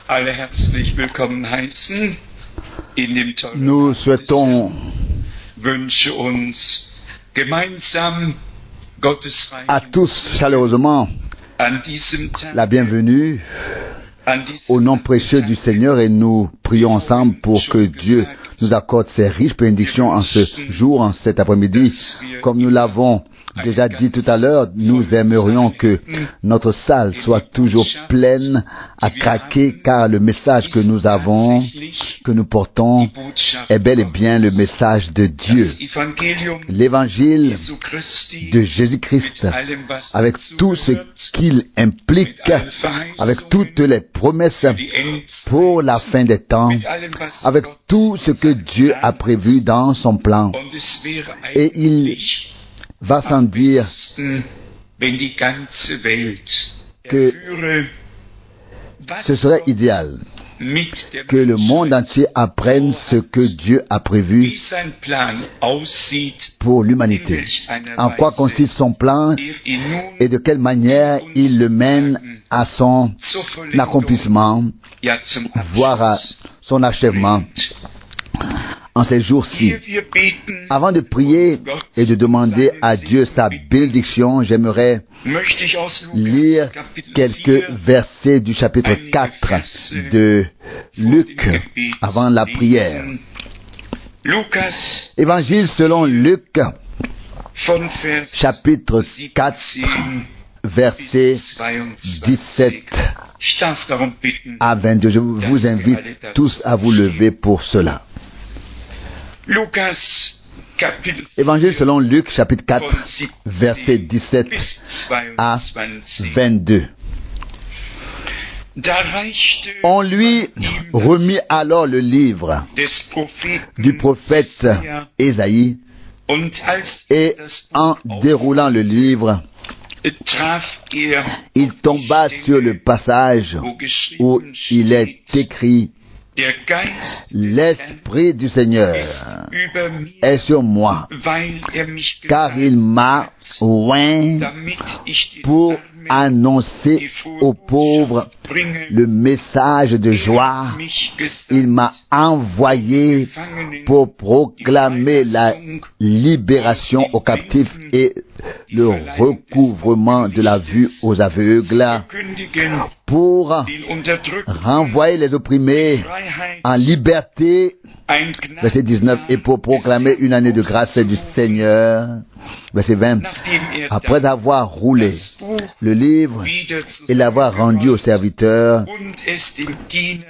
alle herzlich willkommen heißen in dem tollen Nous souhaitons wünsche uns gemeinsam Gottes à tous chaleureusement an diesem Tag, la bienvenue an diesem au nom précieux du Seigneur et nous prions ensemble pour que Dieu nous accorde ses riches bénédictions en ce jour, en cet après-midi. Comme nous l'avons déjà dit tout à l'heure, nous aimerions que notre salle soit toujours pleine à craquer, car le message que nous avons, que nous portons, est bel et bien le message de Dieu. L'évangile de Jésus-Christ, avec tout ce qu'il implique, avec toutes les promesses pour la fin des temps, avec tout ce que Dieu a prévu dans son plan. Et il va sans dire que ce serait idéal que le monde entier apprenne ce que Dieu a prévu pour l'humanité. En quoi consiste son plan et de quelle manière il le mène à son accomplissement, voire à son achèvement en ces jours-ci. Avant de prier et de demander à Dieu sa bénédiction, j'aimerais lire quelques versets du chapitre 4 de Luc avant la prière. Évangile selon Luc, chapitre 4, versets 17 à 22. Je vous invite tous à vous lever pour cela. Évangile selon Luc, chapitre 4, versets 17 à 22. On lui remit alors le livre du prophète Ésaïe, et en déroulant le livre, il tomba sur le passage où il est écrit: L'Esprit du Seigneur est sur moi, car il m'a oint pour annoncer aux pauvres le message de joie. Il m'a envoyé pour proclamer la libération aux captifs et le recouvrement de la vue aux aveugles, pour renvoyer les opprimés en liberté, verset 19, et pour proclamer une année de grâce du Seigneur, verset 20. Après avoir roulé le livre et l'avoir rendu au serviteur,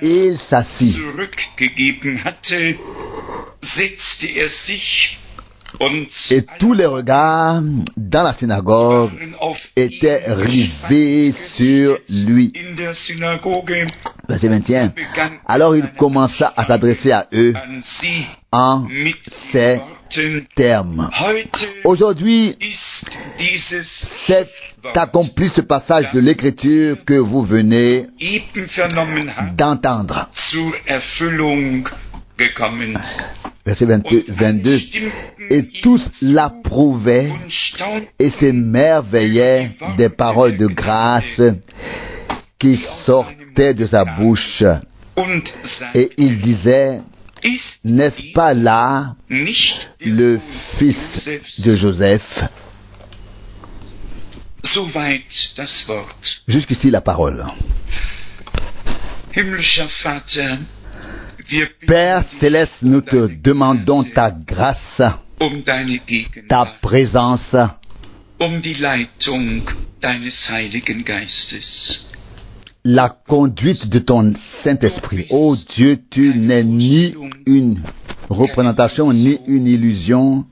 il s'assit. Et tous les regards dans la synagogue étaient rivés sur lui. Verset 21. Alors il commença à s'adresser à eux en ces termes. Aujourd'hui, c'est accompli ce passage de l'Écriture que vous venez d'entendre. Verset 22. Et tous l'approuvaient et s'émerveillaient des paroles de grâce qui sortaient de sa bouche. Et ils disaient: n'est-ce pas là le fils de Joseph? Jusqu'ici la parole. Père céleste, nous te demandons ta grâce, ta présence, la conduite de ton Saint-Esprit. Ô Dieu, tu n'es ni une représentation, ni une illusion.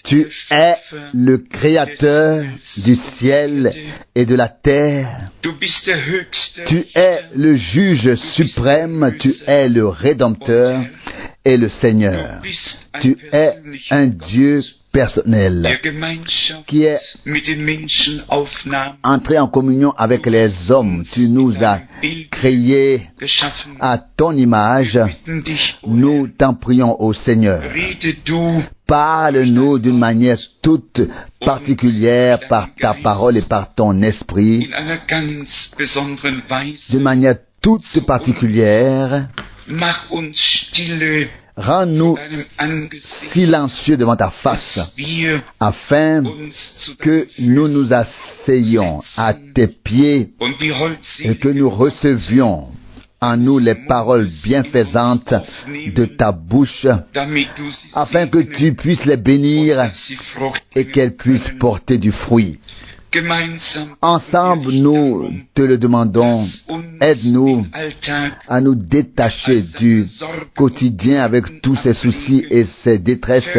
Tu es le Créateur du ciel et de la terre. Tu es le juge suprême, tu es le Rédempteur et le Seigneur. Tu es un Dieu personnel qui est entré en communion avec les hommes. Tu nous as créés à ton image. Nous t'en prions, ô Seigneur. Parle-nous d'une manière toute particulière par ta parole et par ton esprit, d'une manière toute particulière. Rends-nous silencieux devant ta face, afin que nous nous asseyions à tes pieds et que nous recevions en nous les paroles bienfaisantes de ta bouche, afin que tu puisses les bénir et qu'elles puissent porter du fruit. Ensemble, nous te le demandons. Aide-nous à nous détacher du quotidien avec tous ses soucis et ses détresses.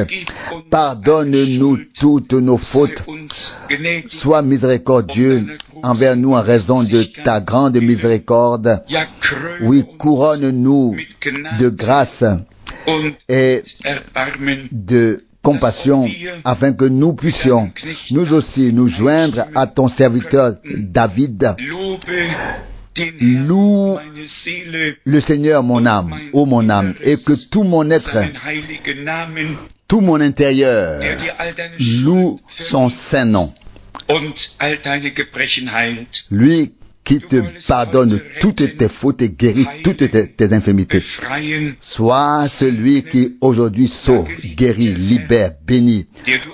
Pardonne-nous toutes nos fautes. Sois miséricordieux envers nous en raison de ta grande miséricorde. Oui, couronne-nous de grâce et de compassion, afin que nous puissions, nous aussi, nous joindre à ton serviteur David. Loue le Seigneur mon âme, ô mon âme, et que tout mon être, tout mon intérieur, loue son saint nom. Lui qui te pardonne toutes tes fautes et guérit toutes tes infirmités. Sois celui qui aujourd'hui sauve, guérit, libère, bénit.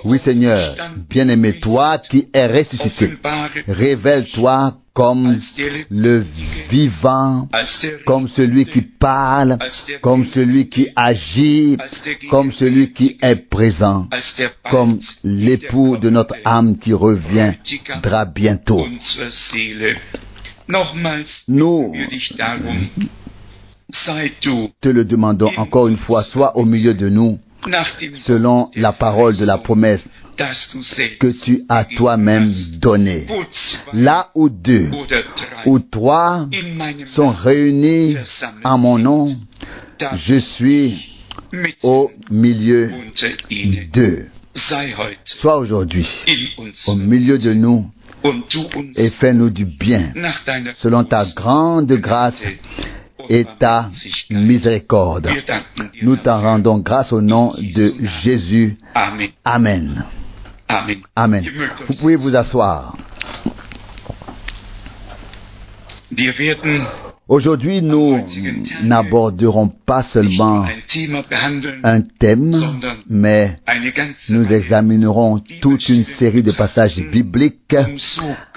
Oui Seigneur, bien-aimé, toi qui es ressuscité, révèle-toi comme le vivant, comme celui qui parle, comme celui qui agit, comme celui qui est présent, comme l'époux de notre âme qui reviendra bientôt. Nous te le demandons encore une fois, sois au milieu de nous, selon la parole de la promesse que tu as toi-même donnée. Là où 2 ou 3 sont réunis en mon nom, je suis au milieu d'eux. Sois aujourd'hui au milieu de nous et fais-nous du bien, selon ta grande grâce et ta miséricorde. Nous t'en rendons grâce au nom de Jésus. Amen. Amen. Vous pouvez vous asseoir. Aujourd'hui, nous n'aborderons pas seulement un thème, mais nous examinerons toute une série de passages bibliques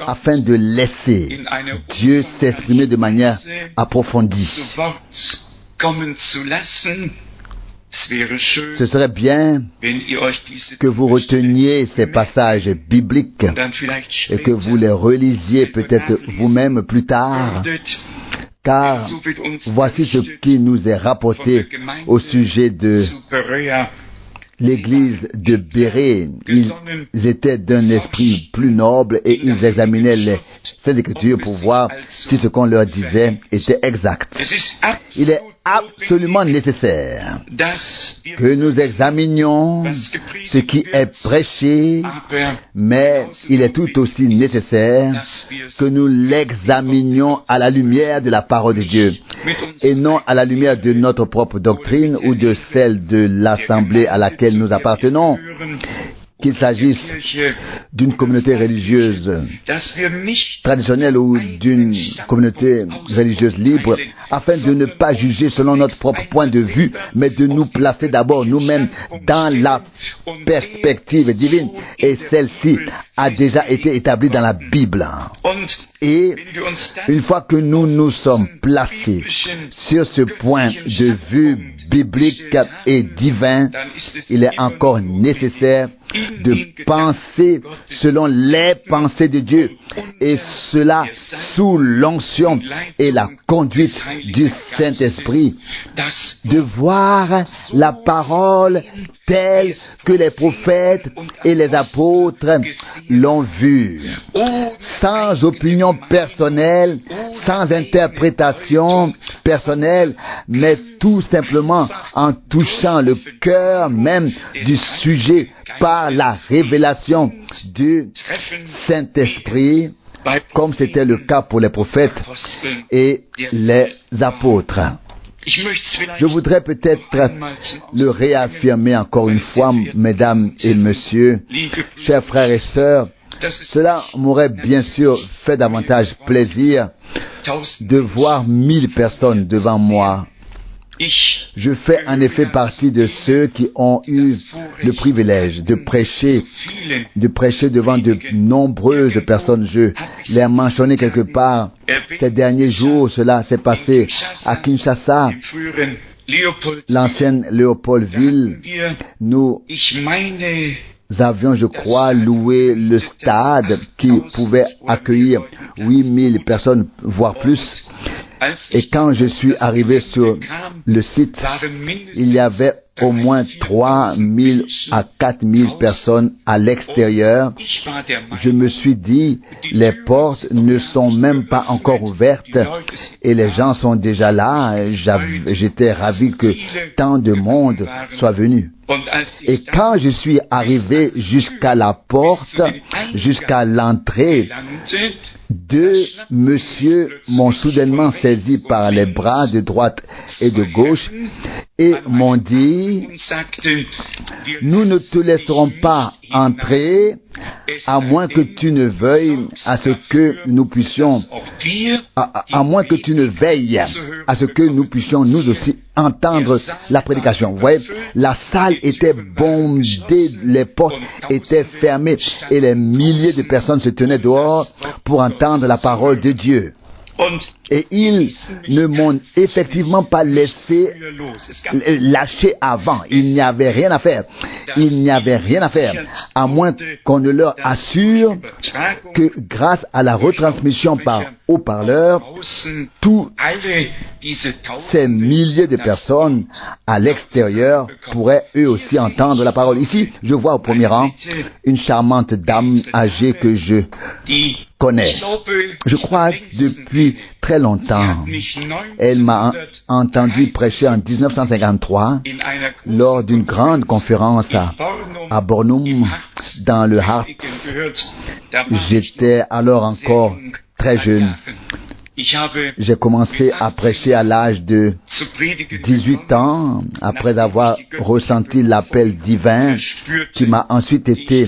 afin de laisser Dieu s'exprimer de manière approfondie. Ce serait bien que vous reteniez ces passages bibliques et que vous les relisiez peut-être vous-même plus tard. Car voici ce qui nous est rapporté au sujet de l'église de Bérée. Ils étaient d'un esprit plus noble et ils examinaient les Saintes Écritures pour voir si ce qu'on leur disait était exact. Il est absolument nécessaire que nous examinions ce qui est prêché, mais il est tout aussi nécessaire que nous l'examinions à la lumière de la parole de Dieu et non à la lumière de notre propre doctrine ou de celle de l'assemblée à laquelle nous appartenons, qu'il s'agisse d'une communauté religieuse traditionnelle ou d'une communauté religieuse libre, afin de ne pas juger selon notre propre point de vue, mais de nous placer d'abord nous-mêmes dans la perspective divine. Et celle-ci a déjà été établie dans la Bible. Et une fois que nous nous sommes placés sur ce point de vue biblique et divin, il est encore nécessaire de penser selon les pensées de Dieu, et cela sous l'onction et la conduite du Saint-Esprit, de voir la parole telle que les prophètes et les apôtres l'ont vue, sans opinion personnelle, sans interprétation personnelle, mais tout simplement en touchant le cœur même du sujet par la révélation du Saint-Esprit, comme c'était le cas pour les prophètes et les apôtres. Je voudrais peut-être le réaffirmer encore une fois, mesdames et messieurs, chers frères et sœurs, Cela m'aurait bien sûr fait davantage plaisir de voir 1000 personnes devant moi. Je fais en effet partie de ceux qui ont eu le privilège de prêcher devant de nombreuses personnes. Je l'ai mentionné quelque part. Ces derniers jours, cela s'est passé à Kinshasa, l'ancienne Léopoldville. Nous avions, je crois, loué le stade qui pouvait accueillir 8000 personnes, voire plus. Et quand je suis arrivé sur le site, il y avait au moins 3000 à 4000 personnes à l'extérieur. Je me suis dit, les portes ne sont même pas encore ouvertes et les gens sont déjà là. J'étais ravi que tant de monde soit venu. Et quand je suis arrivé jusqu'à la porte, jusqu'à l'entrée, deux messieurs m'ont soudainement saisi par les bras de droite et de gauche et m'ont dit, nous ne te laisserons pas entrer à moins que tu ne veuilles à ce que nous puissions, à moins que tu ne veilles à ce que nous puissions nous aussi entendre la prédication. Vous voyez, la salle était bondée, les portes étaient fermées et les milliers de personnes se tenaient dehors pour entendre la parole de Dieu. Et ils ne m'ont effectivement pas laissé lâcher avant. Il n'y avait rien à faire. Il n'y avait rien à faire. À moins qu'on ne leur assure que grâce à la retransmission par haut-parleur, tous ces milliers de personnes à l'extérieur pourraient eux aussi entendre la parole. Ici, je vois au premier rang une charmante dame âgée que je connais. Je crois depuis très longtemps. Elle m'a entendu prêcher en 1953 lors d'une grande conférence à Bornum dans le Hart. J'étais alors encore très jeune. J'ai commencé à prêcher à l'âge de 18 ans, après avoir ressenti l'appel divin qui m'a ensuite été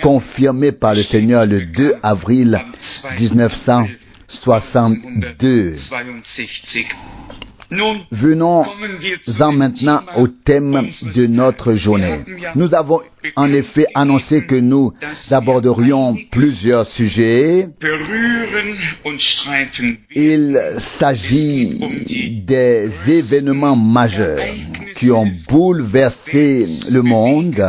confirmé par le Seigneur le 2 avril 1962. Venons-en maintenant au thème de notre journée. Nous avons en effet annoncé que nous aborderions plusieurs sujets. Il s'agit des événements majeurs qui ont bouleversé le monde.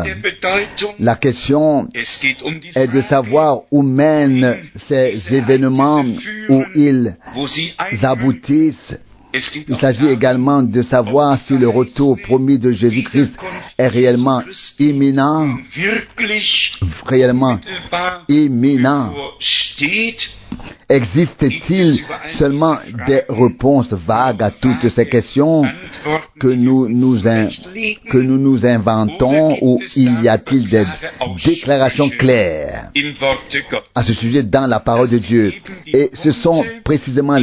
La question est de savoir où mènent ces événements, où ils aboutissent. Il s'agit également de savoir si le retour promis de Jésus-Christ est réellement imminent. Existe-t-il seulement des réponses vagues à toutes ces questions que nous nous inventons, ou y a-t-il des déclarations claires à ce sujet dans la parole de Dieu? Et ce sont précisément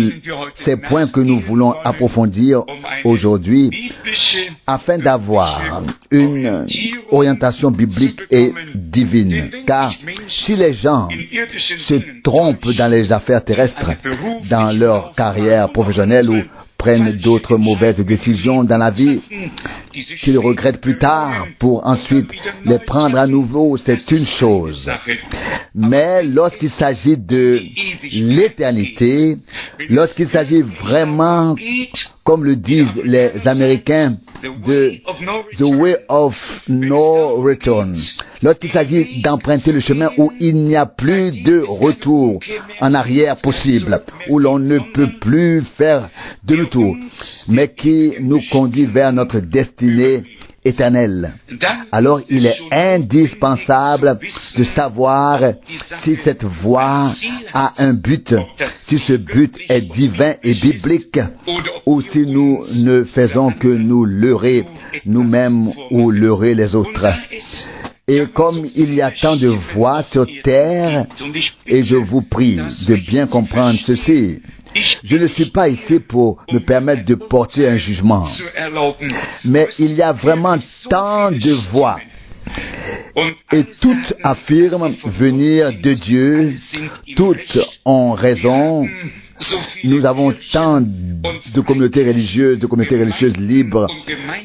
ces points que nous voulons approfondir aujourd'hui afin d'avoir une orientation biblique et divine. Car si les gens se trompent dans les affaires terrestres, dans leur carrière professionnelle, ou prennent d'autres mauvaises décisions dans la vie qu'ils regrettent plus tard pour ensuite les prendre à nouveau, c'est une chose. Mais lorsqu'il s'agit de l'éternité, lorsqu'il s'agit vraiment, comme le disent les Américains, de the way of no return, lorsqu'il s'agit d'emprunter le chemin où il n'y a plus de retour en arrière possible, où l'on ne peut plus faire demi-tour, mais qui nous conduit vers notre destinée éternelle. Alors il est indispensable de savoir si cette voie a un but, si ce but est divin et biblique, ou si nous ne faisons que nous leurrer nous-mêmes ou leurrer les autres. Et comme il y a tant de voies sur terre, et je vous prie de bien comprendre ceci, je ne suis pas ici pour me permettre de porter un jugement. Mais il y a vraiment tant de voies Et toutes affirment venir de Dieu, toutes ont raison. Nous avons tant de communautés religieuses libres,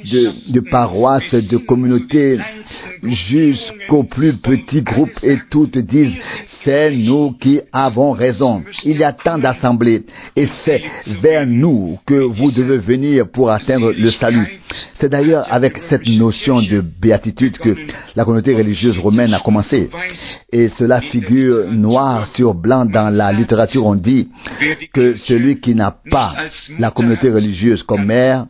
de paroisses, de communautés, jusqu'au plus petit groupe, et toutes disent, c'est nous qui avons raison. Il y a tant d'assemblées, et c'est vers nous que vous devez venir pour atteindre le salut. C'est d'ailleurs avec cette notion de béatitude que la communauté religieuse romaine a commencé. Et cela figure noir sur blanc dans la littérature. On dit que celui qui n'a pas la communauté religieuse comme mère,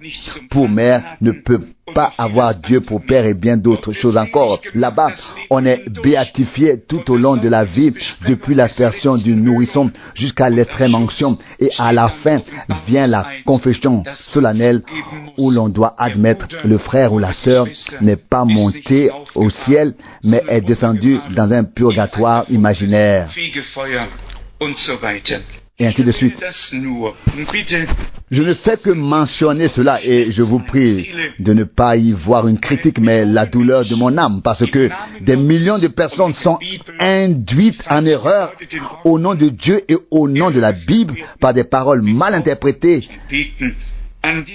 pour mère, ne peut pas avoir Dieu pour père, et bien d'autres choses encore. Là-bas, on est béatifié tout au long de la vie, depuis l'aspersion du nourrisson jusqu'à l'extrême onction, et à la fin vient la confession solennelle où l'on doit admettre le frère ou la sœur n'est pas monté au ciel, mais est descendu dans un purgatoire imaginaire. Et ainsi de suite. Je ne fais que mentionner cela, et je vous prie de ne pas y voir une critique, mais la douleur de mon âme, parce que des millions de personnes sont induites en erreur au nom de Dieu et au nom de la Bible par des paroles mal interprétées.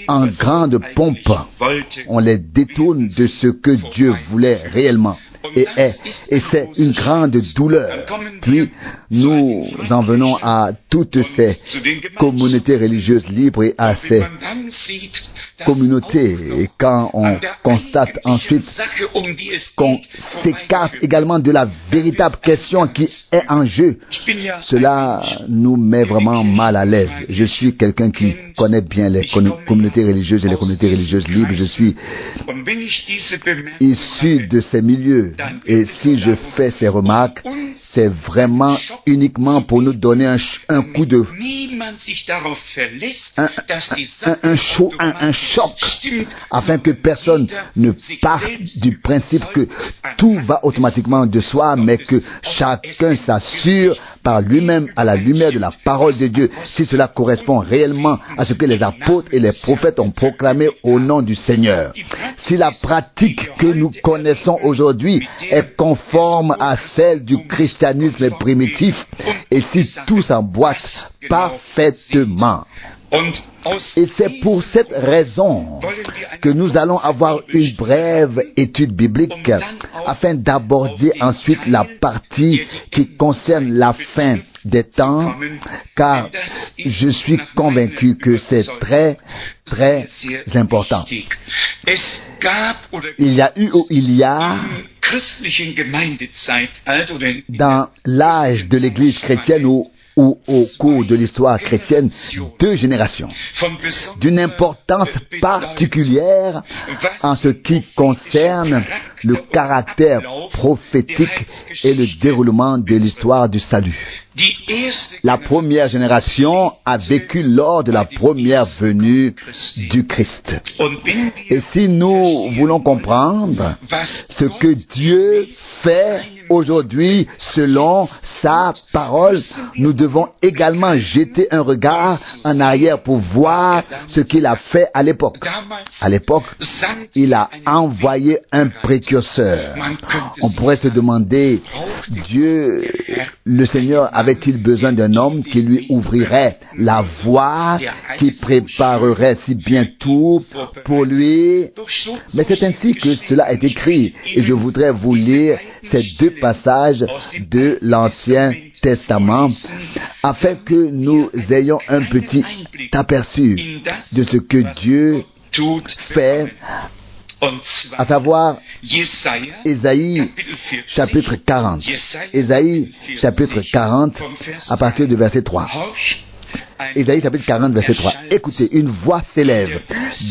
En grande pompe, on les détourne de ce que Dieu voulait réellement. Et c'est une grande douleur. Puis nous en venons à toutes ces communautés religieuses libres et à ces communautés. Et quand on constate ensuite qu'on s'écarte également de la véritable question qui est en jeu, cela nous met vraiment mal à l'aise. Je suis quelqu'un qui connaît bien les communautés religieuses et les communautés religieuses libres. Je suis issu de ces milieux. Et si je fais ces remarques, c'est vraiment uniquement pour nous donner un coup de... un choc, afin que personne ne parte du principe que tout va automatiquement de soi, mais que chacun s'assure par lui-même à la lumière de la parole de Dieu, si cela correspond réellement à ce que les apôtres et les prophètes ont proclamé au nom du Seigneur. Si la pratique que nous connaissons aujourd'hui est conforme à celle du christianisme primitif, et si tout s'emboîte parfaitement. Et c'est pour cette raison que nous allons avoir une brève étude biblique afin d'aborder ensuite la partie qui concerne la fin des temps, car je suis convaincu que c'est très, très important. Il y a eu ou il y a dans l'âge de l'Église chrétienne ou au cours de l'histoire chrétienne, 2 générations d'une importance particulière en ce qui concerne le caractère prophétique et le déroulement de l'histoire du salut. La première génération a vécu lors de la première venue du Christ. Et si nous voulons comprendre ce que Dieu fait aujourd'hui selon sa parole, nous devons également jeter un regard en arrière pour voir ce qu'il a fait à l'époque. À l'époque, il a envoyé un précurseur. On pourrait se demander, Dieu, le Seigneur, avait-il besoin d'un homme qui lui ouvrirait la voie, qui préparerait si bien tout pour lui? Mais c'est ainsi que cela est écrit. Et je voudrais vous lire ces 2 passages de l'Ancien Testament afin que nous ayons un petit aperçu de ce que Dieu fait, à savoir Ésaïe chapitre 40. Ésaïe chapitre 40 à partir du verset 3. Ésaïe chapitre 40 verset 3. Écoutez, une voix s'élève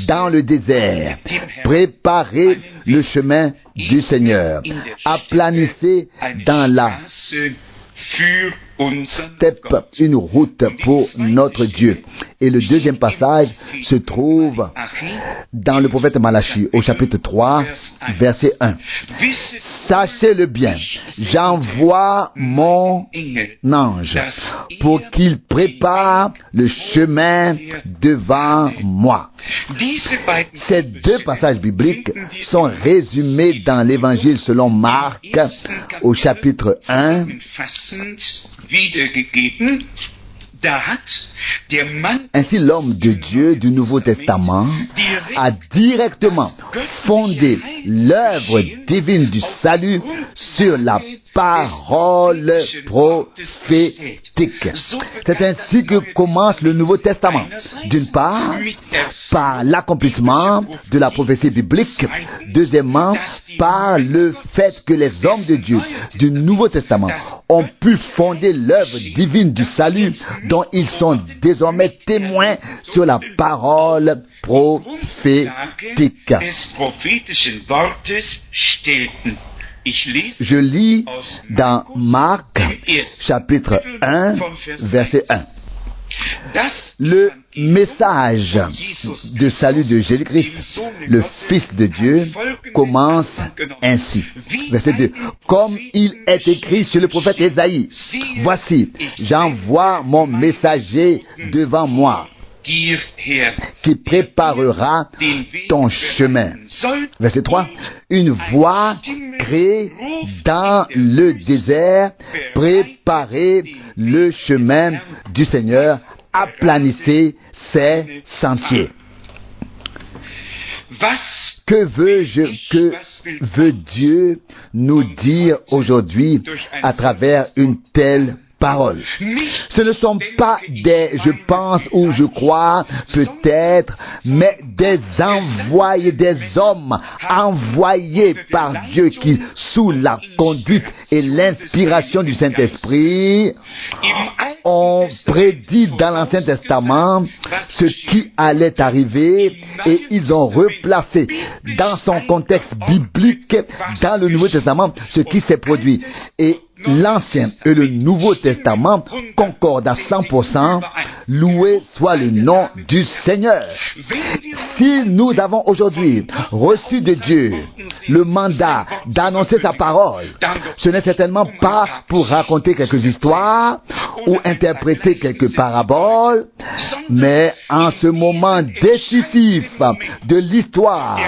dans le désert. Préparez le chemin du Seigneur. Aplanissez dans la step, une route pour notre Dieu. Et le deuxième passage se trouve dans le prophète Malachie, au chapitre 3, verset 1. Sachez-le bien, j'envoie mon ange pour qu'il prépare le chemin devant moi. Ces deux passages bibliques sont résumés dans l'évangile selon Marc, au chapitre 1. Ainsi, l'homme de Dieu du Nouveau Testament a directement fondé l'œuvre divine du salut sur la parole prophétique. C'est ainsi que commence le Nouveau Testament. D'une part, par l'accomplissement de la prophétie biblique. Deuxièmement, par le fait que les hommes de Dieu du Nouveau Testament ont pu fonder l'œuvre divine du salut dont ils sont désormais témoins sur la parole prophétique. Je lis dans Marc, chapitre 1, verset 1. Le message de salut de Jésus-Christ, le Fils de Dieu, commence ainsi. Verset 2. Comme il est écrit sur le prophète Ésaïe, voici, j'envoie mon messager devant moi, qui préparera ton chemin. Verset 3. Une voie créée dans le désert, préparez le chemin du Seigneur, aplanissez ses sentiers. Que veut Dieu nous dire aujourd'hui à travers une telle parole? Ce ne sont pas des je pense ou je crois peut-être, mais des envoyés, des hommes envoyés par Dieu qui, sous la conduite et l'inspiration du Saint-Esprit, ont prédit dans l'Ancien Testament ce qui allait arriver et ils ont replacé dans son contexte biblique dans le Nouveau Testament ce qui s'est produit. Et l'Ancien et le Nouveau Testament concordent à 100%. Loué soit le nom du Seigneur. Si nous avons aujourd'hui reçu de Dieu le mandat d'annoncer sa parole, ce n'est certainement pas pour raconter quelques histoires ou interpréter quelques paraboles, mais en ce moment décisif de l'histoire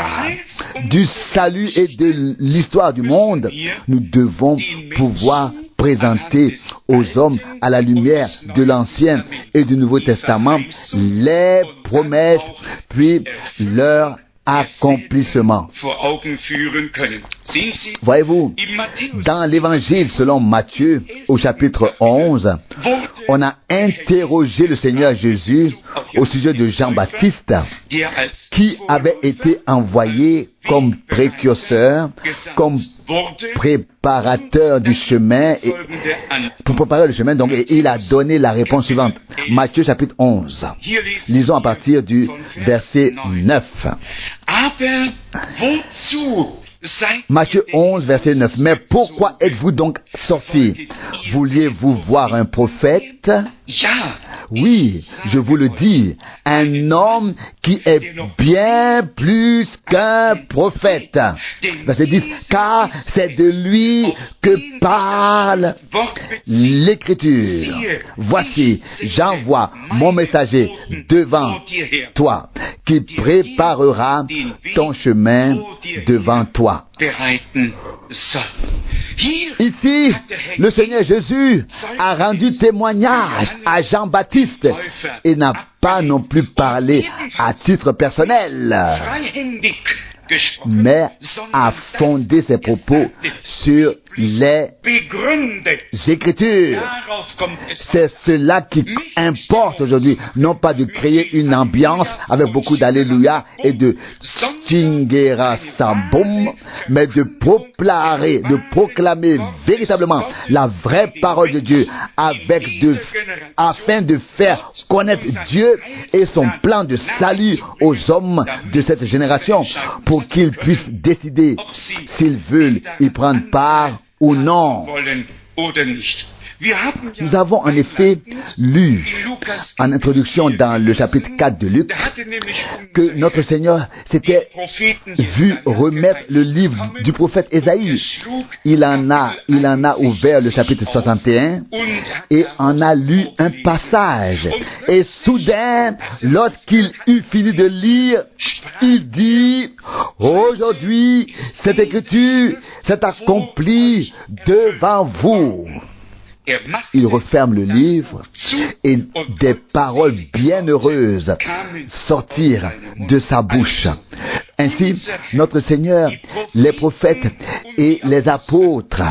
du salut et de l'histoire du monde, nous devons pouvoir présenter aux hommes, à la lumière de l'Ancien et du Nouveau Testament, les promesses, puis leur accomplissement. Voyez-vous, dans l'Évangile selon Matthieu, au chapitre 11, on a interrogé le Seigneur Jésus au sujet de Jean-Baptiste, qui avait été envoyé comme précurseur, comme préparateur du chemin, et pour préparer le chemin, donc, et il a donné la réponse suivante. Matthieu chapitre 11. Lisons à partir du verset 9. Matthieu 11, verset 9. Mais pourquoi êtes-vous donc sortis? Vouliez-vous voir un prophète? Oui, je vous le dis, un homme qui est bien plus qu'un prophète. Verset 10. Car c'est de lui que parle l'Écriture. Voici, j'envoie mon messager devant toi, qui préparera ton chemin devant toi. Ici, le Seigneur Jésus a rendu témoignage à Jean-Baptiste et n'a pas non plus parlé à titre personnel, mais a fondé ses propos sur les Écritures. C'est cela qui importe aujourd'hui, non pas de créer une ambiance avec beaucoup d'alléluia et de tingera sabum, mais de proclamer véritablement la vraie parole de Dieu afin de faire connaître Dieu et son plan de salut aux hommes de cette génération, pour qu'ils puissent décider s'ils veulent y prendre part ou non. Nous avons en effet lu en introduction dans le chapitre 4 de Luc que notre Seigneur s'était vu remettre le livre du prophète Ésaïe. Il en a ouvert le chapitre 61 et en a lu un passage. Et soudain, lorsqu'il eut fini de lire, il dit: aujourd'hui, cette écriture s'est accomplie devant vous. Il referme le livre et des paroles bienheureuses sortirent de sa bouche. Ainsi, notre Seigneur, les prophètes et les apôtres,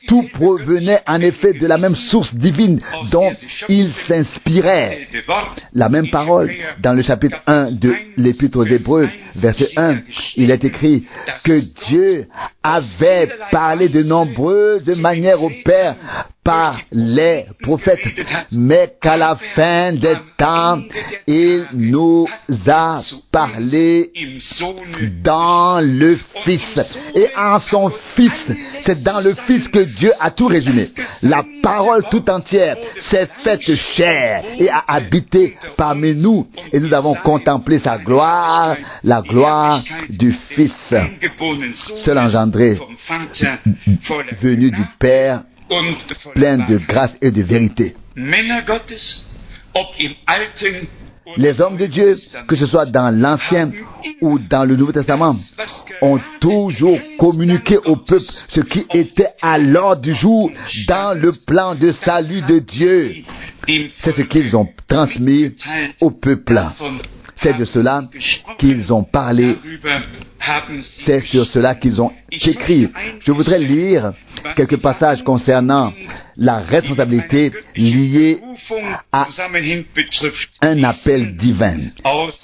tout provenait en effet de la même source divine dont ils s'inspiraient. La même parole, dans le chapitre 1 de l'Épître aux Hébreux, verset 1, il est écrit que Dieu avait parlé de nombreuses manières au Père par les prophètes, mais qu'à la fin des temps, il nous a parlé dans le Fils. Et en son Fils, c'est dans le Fils que Dieu a tout résumé. La parole tout entière s'est faite chair et a habité parmi nous. Et nous avons contemplé sa gloire, la gloire du Fils, seul engendré, venu du Père, plein de grâce et de vérité. Les hommes de Dieu, que ce soit dans l'Ancien ou dans le Nouveau Testament, ont toujours communiqué au peuple ce qui était à l'ordre du jour dans le plan de salut de Dieu. C'est ce qu'ils ont transmis au peuple. C'est de cela qu'ils ont parlé, c'est sur cela qu'ils ont écrit. Je voudrais lire quelques passages concernant la responsabilité liée à un appel divin,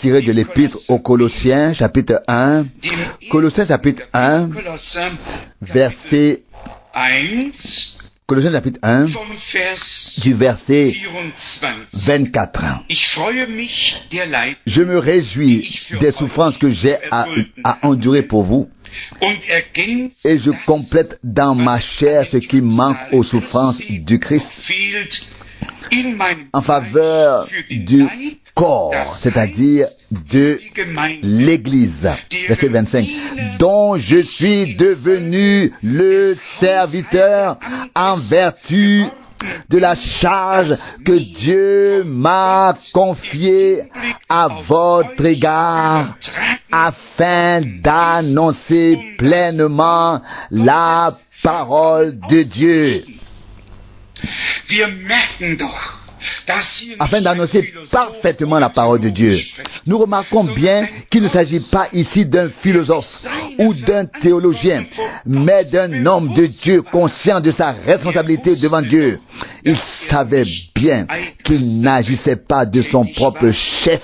tiré de l'Épître aux Colossiens, chapitre 1, Colossiens chapitre 1, verset 1, du verset 24. Je me réjouis des souffrances que j'ai à endurer pour vous, et je complète dans ma chair ce qui manque aux souffrances du Christ en faveur du corps, c'est-à-dire de l'Église. Verset 25. Dont je suis devenu le serviteur en vertu de la charge que Dieu m'a confiée à votre égard, afin d'annoncer pleinement la parole de Dieu. Afin d'annoncer parfaitement la parole de Dieu. Nous remarquons bien qu'il ne s'agit pas ici d'un philosophe ou d'un théologien, mais d'un homme de Dieu conscient de sa responsabilité devant Dieu. Il savait bien qu'il n'agissait pas de son propre chef,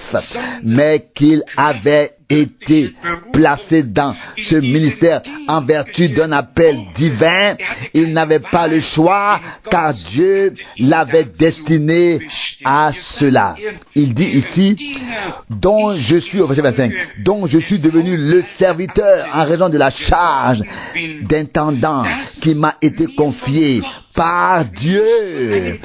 mais qu'il avait été placé dans ce ministère en vertu d'un appel divin. Il n'avait pas le choix, car Dieu l'avait destiné à cela. Il dit ici, dont je suis, au verset 25, dont je suis devenu le serviteur en raison de la charge d'intendant qui m'a été confiée par Dieu,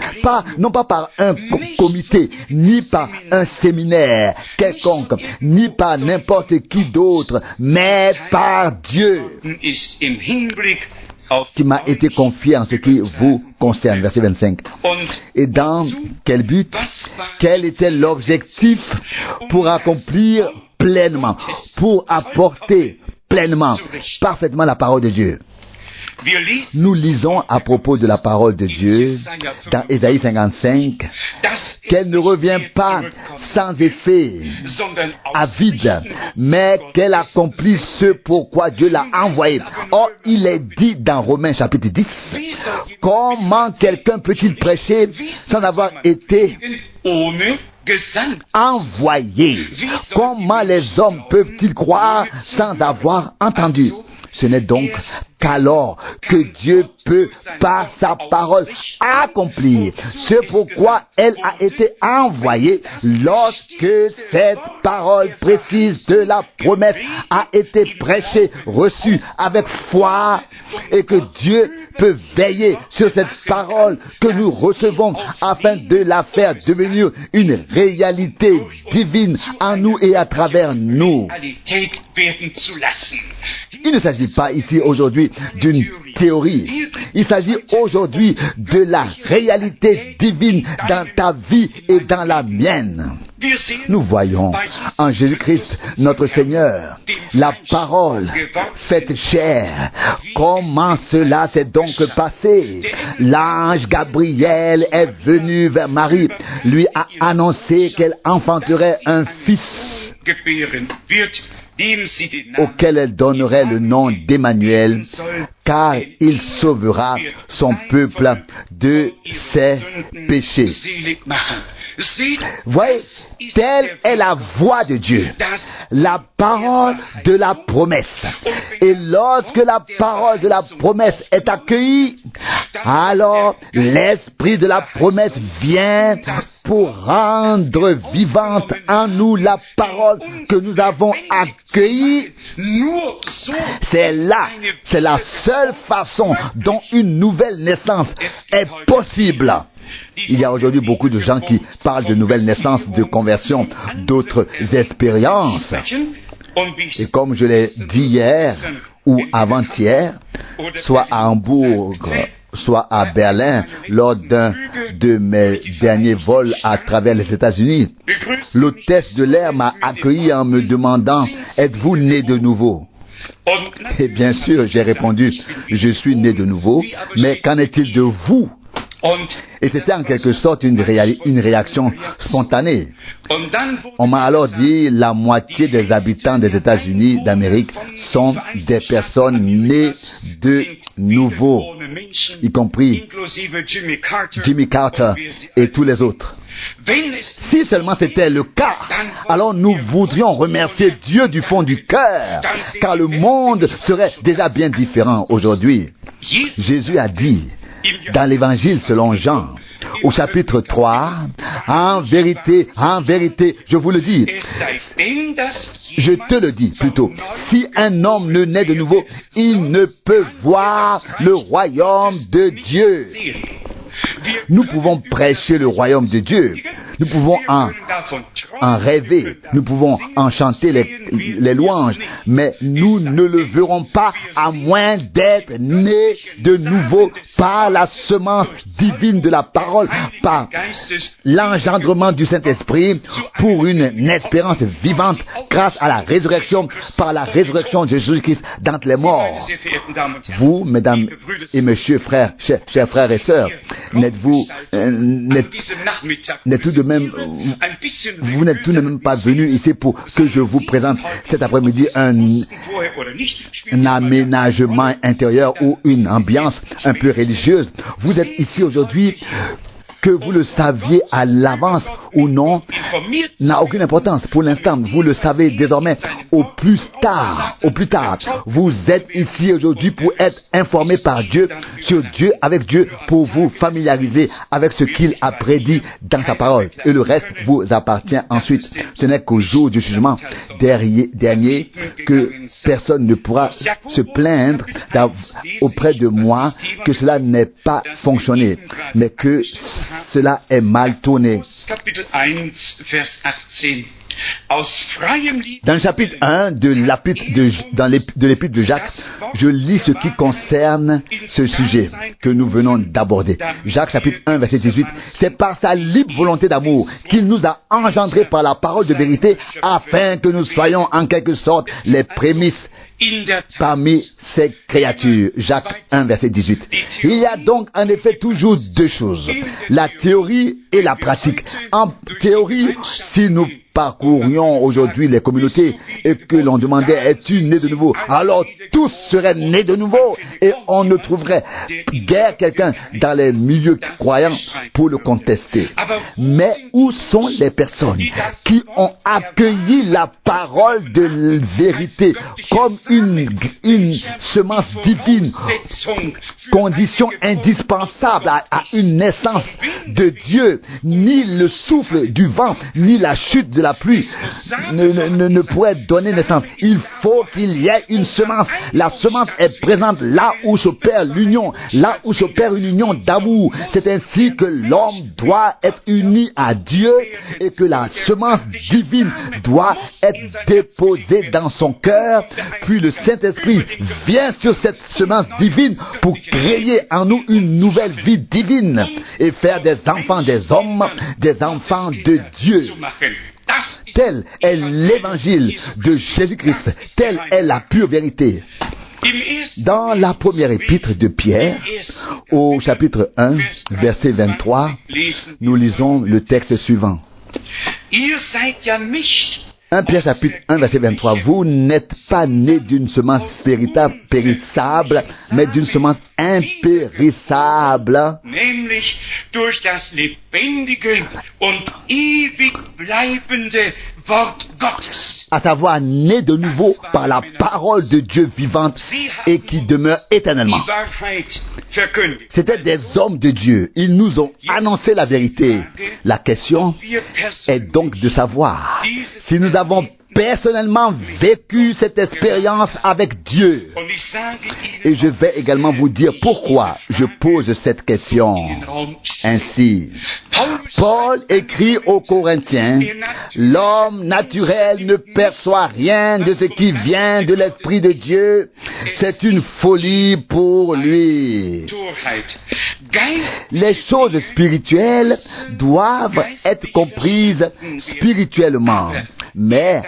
non pas par un comité, ni par un séminaire quelconque, ni par n'importe qui d'autre, mais par Dieu, qui m'a été confié en ce qui vous concerne. Verset 25. Et dans quel but? Quel était l'objectif pour accomplir pleinement, pour apporter pleinement, parfaitement la parole de Dieu? Nous lisons à propos de la parole de Dieu dans Ésaïe 55 qu'elle ne revient pas sans effet, à vide, mais qu'elle accomplit ce pourquoi Dieu l'a envoyé. Or, il est dit dans Romains chapitre 10, comment quelqu'un peut-il prêcher sans avoir été envoyé? Comment les hommes peuvent-ils croire sans avoir entendu? Ce n'est donc qu'alors que Dieu peut, par sa parole, accomplir ce pourquoi elle a été envoyée lorsque cette parole précise de la promesse a été prêchée, reçue avec foi, et que Dieu peut veiller sur cette parole que nous recevons afin de la faire devenir une réalité divine en nous et à travers nous. Il ne s'agit pas ici aujourd'hui d'une théorie. Il s'agit aujourd'hui de la réalité divine dans ta vie et dans la mienne. Nous voyons en Jésus-Christ notre Seigneur, la parole faite chair. Comment cela s'est donc passé? L'ange Gabriel est venu vers Marie, lui a annoncé qu'elle enfanterait un fils auquel elle donnerait le nom d'Emmanuel, car il sauvera son peuple de ses péchés. Voyez, telle est la voix de Dieu, la parole de la promesse. Et lorsque la parole de la promesse est accueillie, alors l'esprit de la promesse vient pour rendre vivante en nous la parole que nous avons accueillie. C'est la seule façon dont une nouvelle naissance est possible. Il y a aujourd'hui beaucoup de gens qui parlent de nouvelle naissance, de conversion, d'autres expériences. Et comme je l'ai dit hier ou avant-hier, soit à Hambourg, soit à Berlin, lors d'un de mes derniers vols à travers les États-Unis, l'hôtesse de l'air m'a accueilli en me demandant « Êtes-vous né de nouveau ?» Et bien sûr, j'ai répondu « Je suis né de nouveau, mais qu'en est-il de vous ?» Et c'était en quelque sorte une réaction spontanée. On m'a alors dit la moitié des habitants des États-Unis d'Amérique sont des personnes nées de nouveau, y compris Jimmy Carter et tous les autres. Si seulement c'était le cas, alors nous voudrions remercier Dieu du fond du cœur, car le monde serait déjà bien différent aujourd'hui. Jésus a dit, dans l'Évangile selon Jean, au chapitre 3, en vérité, je vous le dis, je te le dis plutôt, si un homme ne naît de nouveau, il ne peut voir le royaume de Dieu. Nous pouvons prêcher le royaume de Dieu. Nous pouvons en rêver. Nous pouvons en chanter les louanges. Mais nous ne le verrons pas à moins d'être nés de nouveau par la semence divine de la parole, par l'engendrement du Saint-Esprit pour une espérance vivante grâce à la résurrection, par la résurrection de Jésus-Christ d'entre les morts. Vous, mesdames et messieurs, frères, chers frères et sœurs, n'êtes-vous tout de même, vous n'êtes tout de même pas venus ici pour que je vous présente cet après-midi un aménagement intérieur ou une ambiance un peu religieuse. Vous êtes ici aujourd'hui, que vous le saviez à l'avance ou non, n'a aucune importance. Pour l'instant, vous le savez désormais au plus tard. Vous êtes ici aujourd'hui pour être informé par Dieu, sur Dieu, avec Dieu, pour vous familiariser avec ce qu'il a prédit dans sa parole. Et le reste vous appartient ensuite. Ce n'est qu'au jour du jugement dernier que personne ne pourra se plaindre auprès de moi que cela n'ait pas fonctionné, mais que cela est mal tourné. Dans le chapitre 1 de l'épître de Jacques, je lis ce qui concerne ce sujet que nous venons d'aborder. Jacques chapitre 1 verset 18, c'est par sa libre volonté d'amour qu'il nous a engendrés par la parole de vérité afin que nous soyons en quelque sorte les prémices parmi ces créatures. Jacques 1 verset 18. Il y a donc en effet toujours deux choses, la théorie et la pratique. En théorie, si nous parcourions aujourd'hui les communautés et que l'on demandait « Es-tu né de nouveau ?» alors tous seraient nés de nouveau et on ne trouverait guère quelqu'un dans les milieux croyants pour le contester. Mais où sont les personnes qui ont accueilli la parole de vérité comme une semence divine, condition indispensable à une naissance de Dieu? Ni le souffle du vent, ni la chute de la pluie ne pourrait donner naissance. Il faut qu'il y ait une semence. La semence est présente là où s'opère l'union, là où s'opère une union d'amour. C'est ainsi que l'homme doit être uni à Dieu et que la semence divine doit être déposée dans son cœur. Puis le Saint-Esprit vient sur cette semence divine pour créer en nous une nouvelle vie divine et faire des enfants des hommes, des enfants de Dieu. Tel est l'évangile de Jésus-Christ. Telle est la pure vérité. Dans la première épître de Pierre, au chapitre 1, verset 23, nous lisons le texte suivant. 1 Pierre chapitre 1 verset 23. Vous n'êtes pas nés d'une semence périssable, mais d'une semence impérissable, nämlich durch das lebendige und ewig bleibende Wort Gottes. À savoir nés de nouveau par la parole de Dieu vivante et qui demeure éternellement. C'étaient des hommes de Dieu. Ils nous ont annoncé la vérité. La question est donc de savoir si nous avons personnellement vécu cette expérience avec Dieu. Et je vais également vous dire pourquoi je pose cette question. Ainsi, Paul écrit aux Corinthiens, l'homme naturel ne perçoit rien de ce qui vient de l'Esprit de Dieu. C'est une folie pour lui. Les choses spirituelles doivent être comprises spirituellement. Mais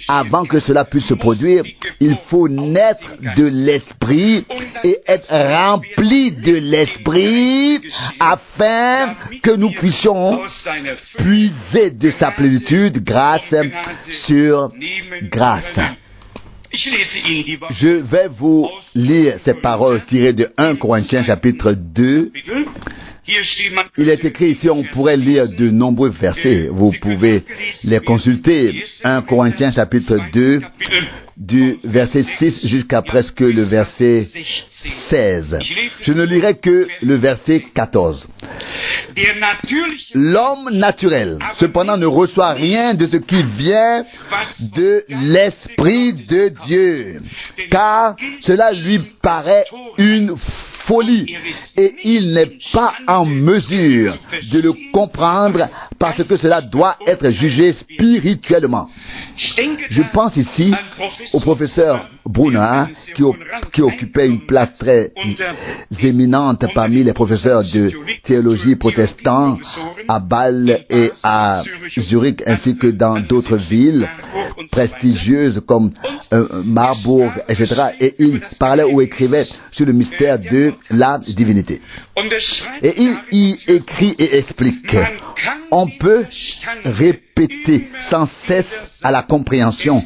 avant que cela puisse se produire, il faut naître de l'Esprit et être rempli de l'Esprit afin que nous puissions puiser de sa plénitude grâce sur grâce. Je vais vous lire ces paroles tirées de 1 Corinthiens chapitre 2. Il est écrit ici, on pourrait lire de nombreux versets. Vous pouvez les consulter. 1 Corinthiens chapitre 2, du verset 6 jusqu'à presque le verset 16. Je ne lirai que le verset 14. L'homme naturel, cependant, ne reçoit rien de ce qui vient de l'Esprit de Dieu, car cela lui paraît une folie, et il n'est pas en mesure de le comprendre parce que cela doit être jugé spirituellement. Je pense ici au professeur Brunner qui occupait une place très éminente parmi les professeurs de théologie protestants à Bâle et à Zurich ainsi que dans d'autres villes prestigieuses comme Marbourg, etc. Et il parlait ou écrivait sur le mystère de la divinité. Et il y écrit et explique. On peut répéter sans cesse à la compréhension.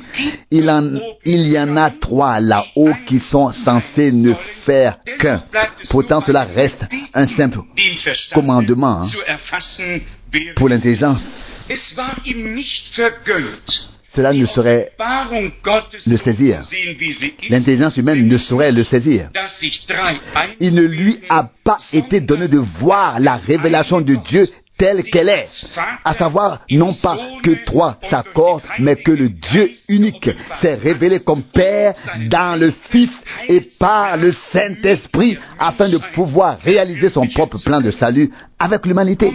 Il y en a 3 là-haut qui sont censés ne faire qu'un. Pourtant, cela reste un simple commandement pour l'intelligence. Cela ne saurait le saisir. L'intelligence humaine ne saurait le saisir. Il ne lui a pas été donné de voir la révélation de Dieu telle qu'elle est, à savoir non pas que 3 s'accordent, mais que le Dieu unique s'est révélé comme Père dans le Fils et par le Saint-Esprit afin de pouvoir réaliser son propre plan de salut avec l'humanité.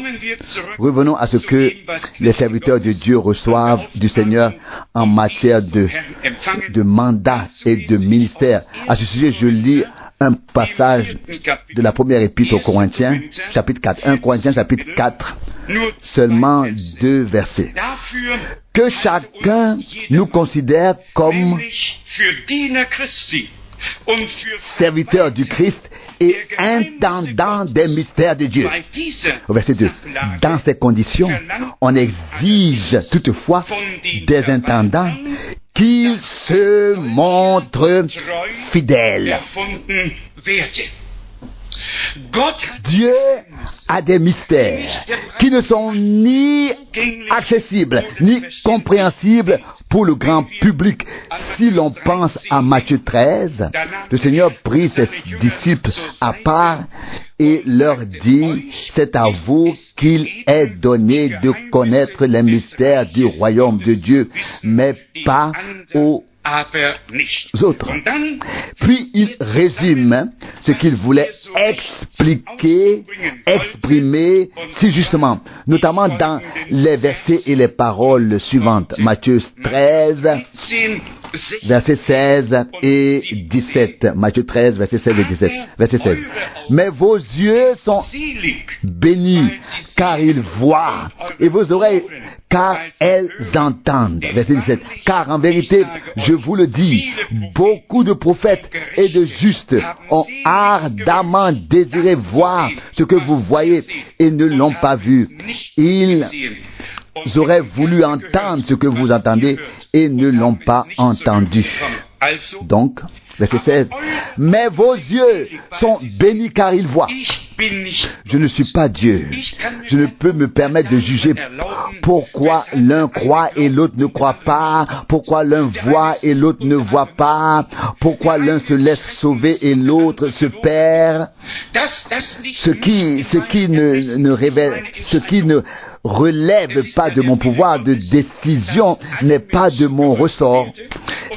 Revenons à ce que les serviteurs de Dieu reçoivent du Seigneur en matière de mandat et de ministère. À ce sujet, je lis un passage de la première épître aux Corinthiens, chapitre 4. 1 Corinthiens, chapitre 4, seulement 2 versets. Que chacun nous considère comme serviteurs du Christ et intendant des mystères de Dieu. Au verset 2. Dans ces conditions, on exige toutefois des intendants qu'ils se montrent fidèles. Dieu a des mystères qui ne sont ni accessibles, ni compréhensibles pour le grand public. Si l'on pense à Matthieu 13, le Seigneur prit ses disciples à part et leur dit, c'est à vous qu'il est donné de connaître les mystères du royaume de Dieu, mais pas aux autres. Puis il résume ce qu'il voulait exprimer si justement, notamment dans les versets et les paroles suivantes. Matthieu 13, versets 16 et 17. Matthieu 13, versets 16 et 17. Verset 16. Mais vos yeux sont bénis, car ils voient, et vos oreilles, car elles entendent. Verset 17. Car en vérité, je vous le dis, beaucoup de prophètes et de justes ont ardemment désiré voir ce que vous voyez et ne l'ont pas vu. Ils auraient voulu entendre ce que vous entendez et ne l'ont pas entendu. Donc, verset 16. Mais vos yeux sont bénis car ils voient. Je ne suis pas Dieu. Je ne peux me permettre de juger pourquoi l'un croit et l'autre ne croit pas, pourquoi l'un voit et l'autre ne voit pas, pourquoi l'un se laisse sauver et l'autre se perd. Ce qui ne relève pas de mon pouvoir de décision n'est pas de mon ressort.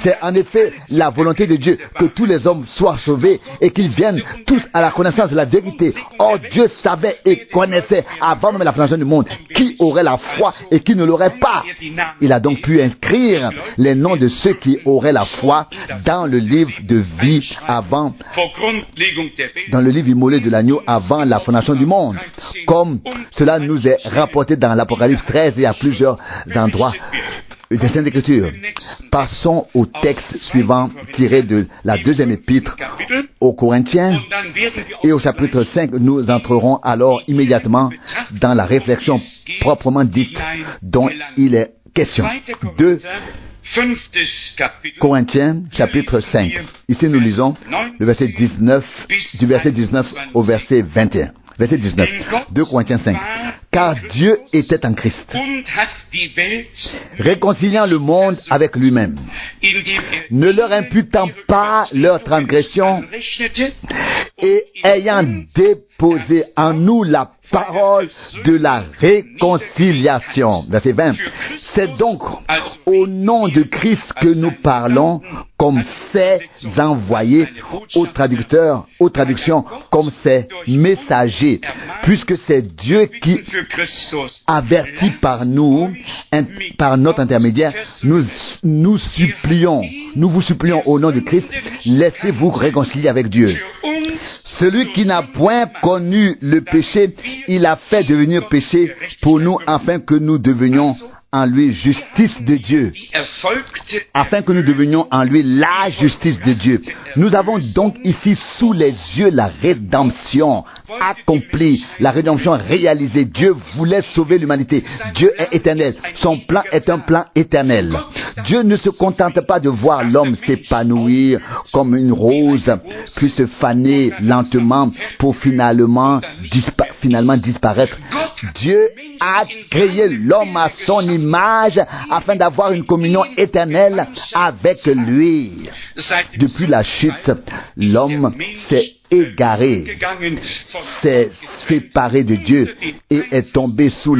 C'est en effet la volonté de Dieu que tous les hommes soient sauvés et qu'ils viennent tous à la connaissance de la vérité. Or, Dieu savait et connaissait avant même la fondation du monde qui aurait la foi et qui ne l'aurait pas. Il a donc pu inscrire les noms de ceux qui auraient la foi dans le livre de vie dans le livre immolé de l'agneau avant la fondation du monde. Comme cela nous est rapporté dans l'Apocalypse 13 et à plusieurs endroits des Saintes Écritures. Passons au texte suivant tiré de la deuxième épître aux Corinthiens et au chapitre 5, nous entrerons alors immédiatement dans la réflexion proprement dite dont il est question. 2 Corinthiens chapitre 5. Ici nous lisons le verset 19, du verset 19 au verset 21. Verset 19. 2 Corinthiens 5. Car Dieu était en Christ, réconciliant le monde avec lui-même, ne leur imputant pas leurs transgressions et ayant déposé en nous la parole de la réconciliation. Verset 20. C'est donc au nom de Christ que nous parlons comme ses envoyés, aux traductions comme ses messagers, puisque c'est Dieu qui avertit par notre intermédiaire, nous vous supplions au nom de Christ, laissez-vous réconcilier avec Dieu. Celui qui n'a point connu le péché, il a fait devenir péché pour nous, afin que nous devenions en lui justice de Dieu, afin que nous devenions en lui la justice de Dieu. Nous avons donc ici sous les yeux la rédemption accomplie, la rédemption réalisée. Dieu voulait sauver l'humanité. Dieu est éternel. Son plan est un plan éternel. Dieu ne se contente pas de voir l'homme s'épanouir comme une rose, puis se faner lentement pour finalement disparaître. Dieu a créé l'homme à son image afin d'avoir une communion éternelle avec lui. Depuis la chute, l'homme s'est égaré, s'est séparé de Dieu et est tombé sous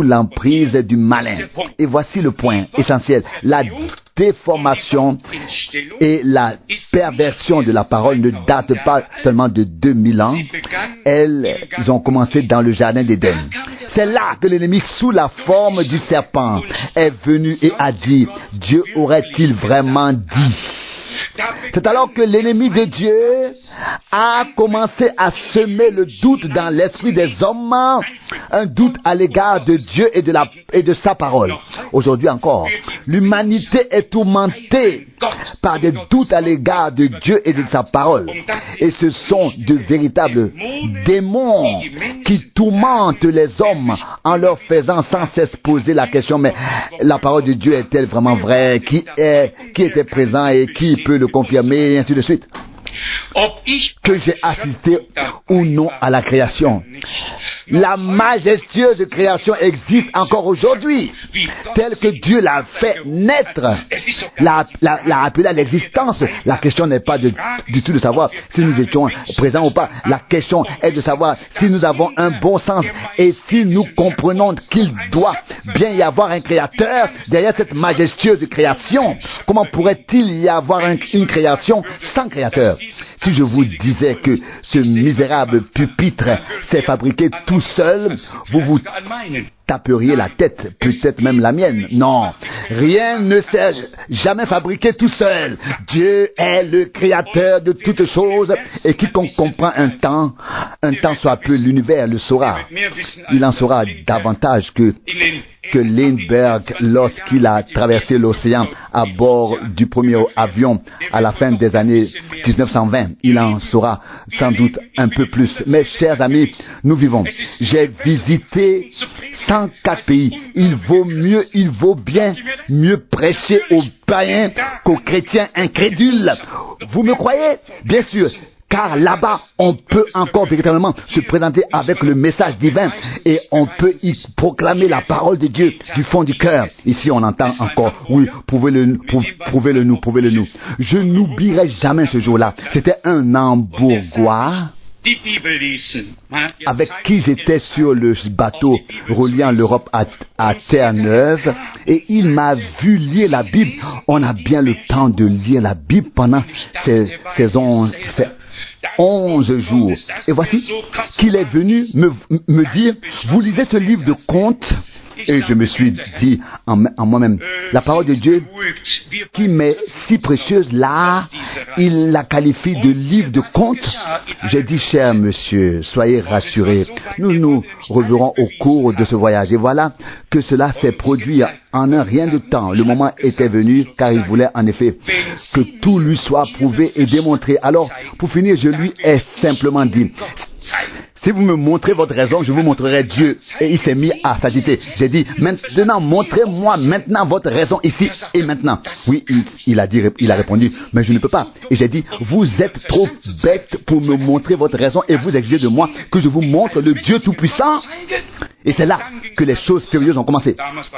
l'emprise du malin. Et voici le point essentiel. La déformation et la perversion de la parole ne datent pas seulement de 2000 ans. Elles ont commencé dans le jardin d'Éden. C'est là que l'ennemi, sous la forme du serpent, est venu et a dit, Dieu aurait-il vraiment dit? C'est alors que l'ennemi de Dieu a commencé à semer le doute dans l'esprit des hommes, un doute à l'égard de Dieu et de sa parole. Aujourd'hui encore, l'humanité est tourmentée par des doutes à l'égard de Dieu et de sa parole. Et ce sont de véritables démons qui tourmentent les hommes en leur faisant sans cesse poser la question, mais la parole de Dieu est-elle vraiment vraie? Qui était présent et qui peut le confirmer? Et ainsi de suite. Que j'ai assisté ou non à la création. La majestueuse création existe encore aujourd'hui, telle que Dieu l'a fait naître, l'a appelée à l'existence. La question n'est pas du tout de savoir si nous étions présents ou pas. La question est de savoir si nous avons un bon sens et si nous comprenons qu'il doit bien y avoir un créateur derrière cette majestueuse création. Comment pourrait-il y avoir une création sans créateur? Si je vous disais que ce misérable pupitre s'est fabriqué tout seul, vous vous taperiez la tête, peut-être même la mienne. Non, rien ne s'est jamais fabriqué tout seul. Dieu est le créateur de toutes choses et quiconque comprend un temps soit peu l'univers le saura. Il en saura davantage que Lindbergh lorsqu'il a traversé l'océan à bord du premier avion à la fin des années 1920. Il en saura sans doute un peu plus. Mes chers amis, nous vivons. J'ai visité 104 pays. Il vaut bien mieux prêcher aux païens qu'aux chrétiens incrédules. Vous me croyez? Bien sûr. Car là-bas, on peut encore véritablement se présenter avec le message divin et on peut y proclamer la parole de Dieu du fond du cœur. Ici, on entend encore, oui, prouvez-le nous. Je n'oublierai jamais ce jour-là. C'était un Hambourgeois avec qui j'étais sur le bateau reliant l'Europe à Terre-Neuve, et il m'a vu lire la Bible. On a bien le temps de lire la Bible pendant ces 11 jours. Et voici qu'il est venu me dire, vous lisez ce livre de contes? Et je me suis dit en moi-même, la parole de Dieu qui m'est si précieuse là, il la qualifie de livre de contes. J'ai dit, cher monsieur, soyez rassurés, nous nous reverrons au cours de ce voyage. Et voilà que cela s'est produit en un rien de temps. Le moment était venu, car il voulait en effet que tout lui soit prouvé et démontré. Alors, pour finir, je lui ai simplement dit, si vous me montrez votre raison, je vous montrerai Dieu. Et il s'est mis à s'agiter. J'ai dit, maintenant, montrez-moi maintenant votre raison ici et maintenant. Oui, il a répondu, mais je ne peux pas. Et j'ai dit, vous êtes trop bête pour me montrer votre raison et vous exigez de moi que je vous montre le Dieu Tout-Puissant. Et c'est là que les choses sérieuses ont commencé.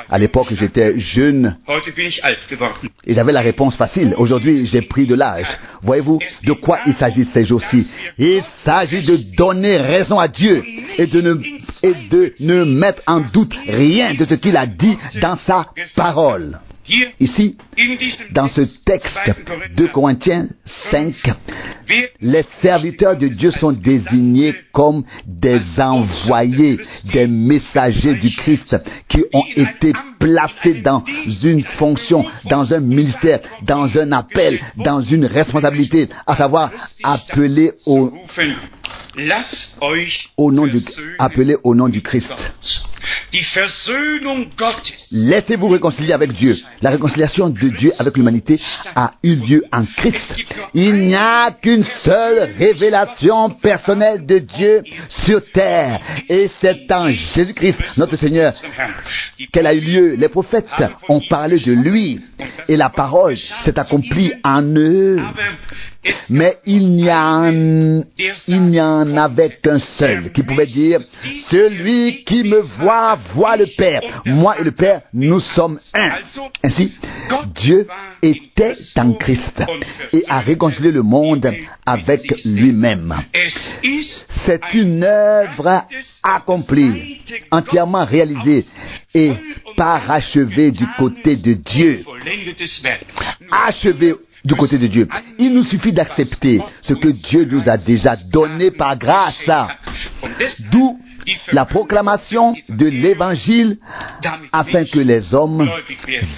À l'époque, j'étais jeune et j'avais la réponse facile. Aujourd'hui, j'ai pris de l'âge. Voyez-vous de quoi il s'agit ces jours-ci? Il s'agit de donner raison à Dieu et de ne mettre en doute rien de ce qu'il a dit dans sa parole. Ici, dans ce texte de Corinthiens 5, les serviteurs de Dieu sont désignés comme des envoyés, des messagers du Christ qui ont été placés dans une fonction, dans un ministère, dans un appel, dans une responsabilité, à savoir appelés appelé au nom du Christ. Laissez-vous réconcilier avec Dieu. La réconciliation de Dieu avec l'humanité a eu lieu en Christ. Il n'y a qu'une seule révélation personnelle de Dieu sur terre, et c'est en Jésus-Christ, notre Seigneur, qu'elle a eu lieu. Les prophètes ont parlé de lui, et la parole s'est accomplie en eux. Mais il n'y en avait qu'un seul qui pouvait dire, celui qui me voit, voit le Père. Moi et le Père, nous sommes un. Ainsi, Dieu était en Christ et a réconcilié le monde avec lui-même. C'est une œuvre accomplie, entièrement réalisée et parachevée du côté de Dieu. Achevée du côté de Dieu. Il nous suffit d'accepter ce que Dieu nous a déjà donné par grâce. D'où la proclamation de l'évangile afin que les hommes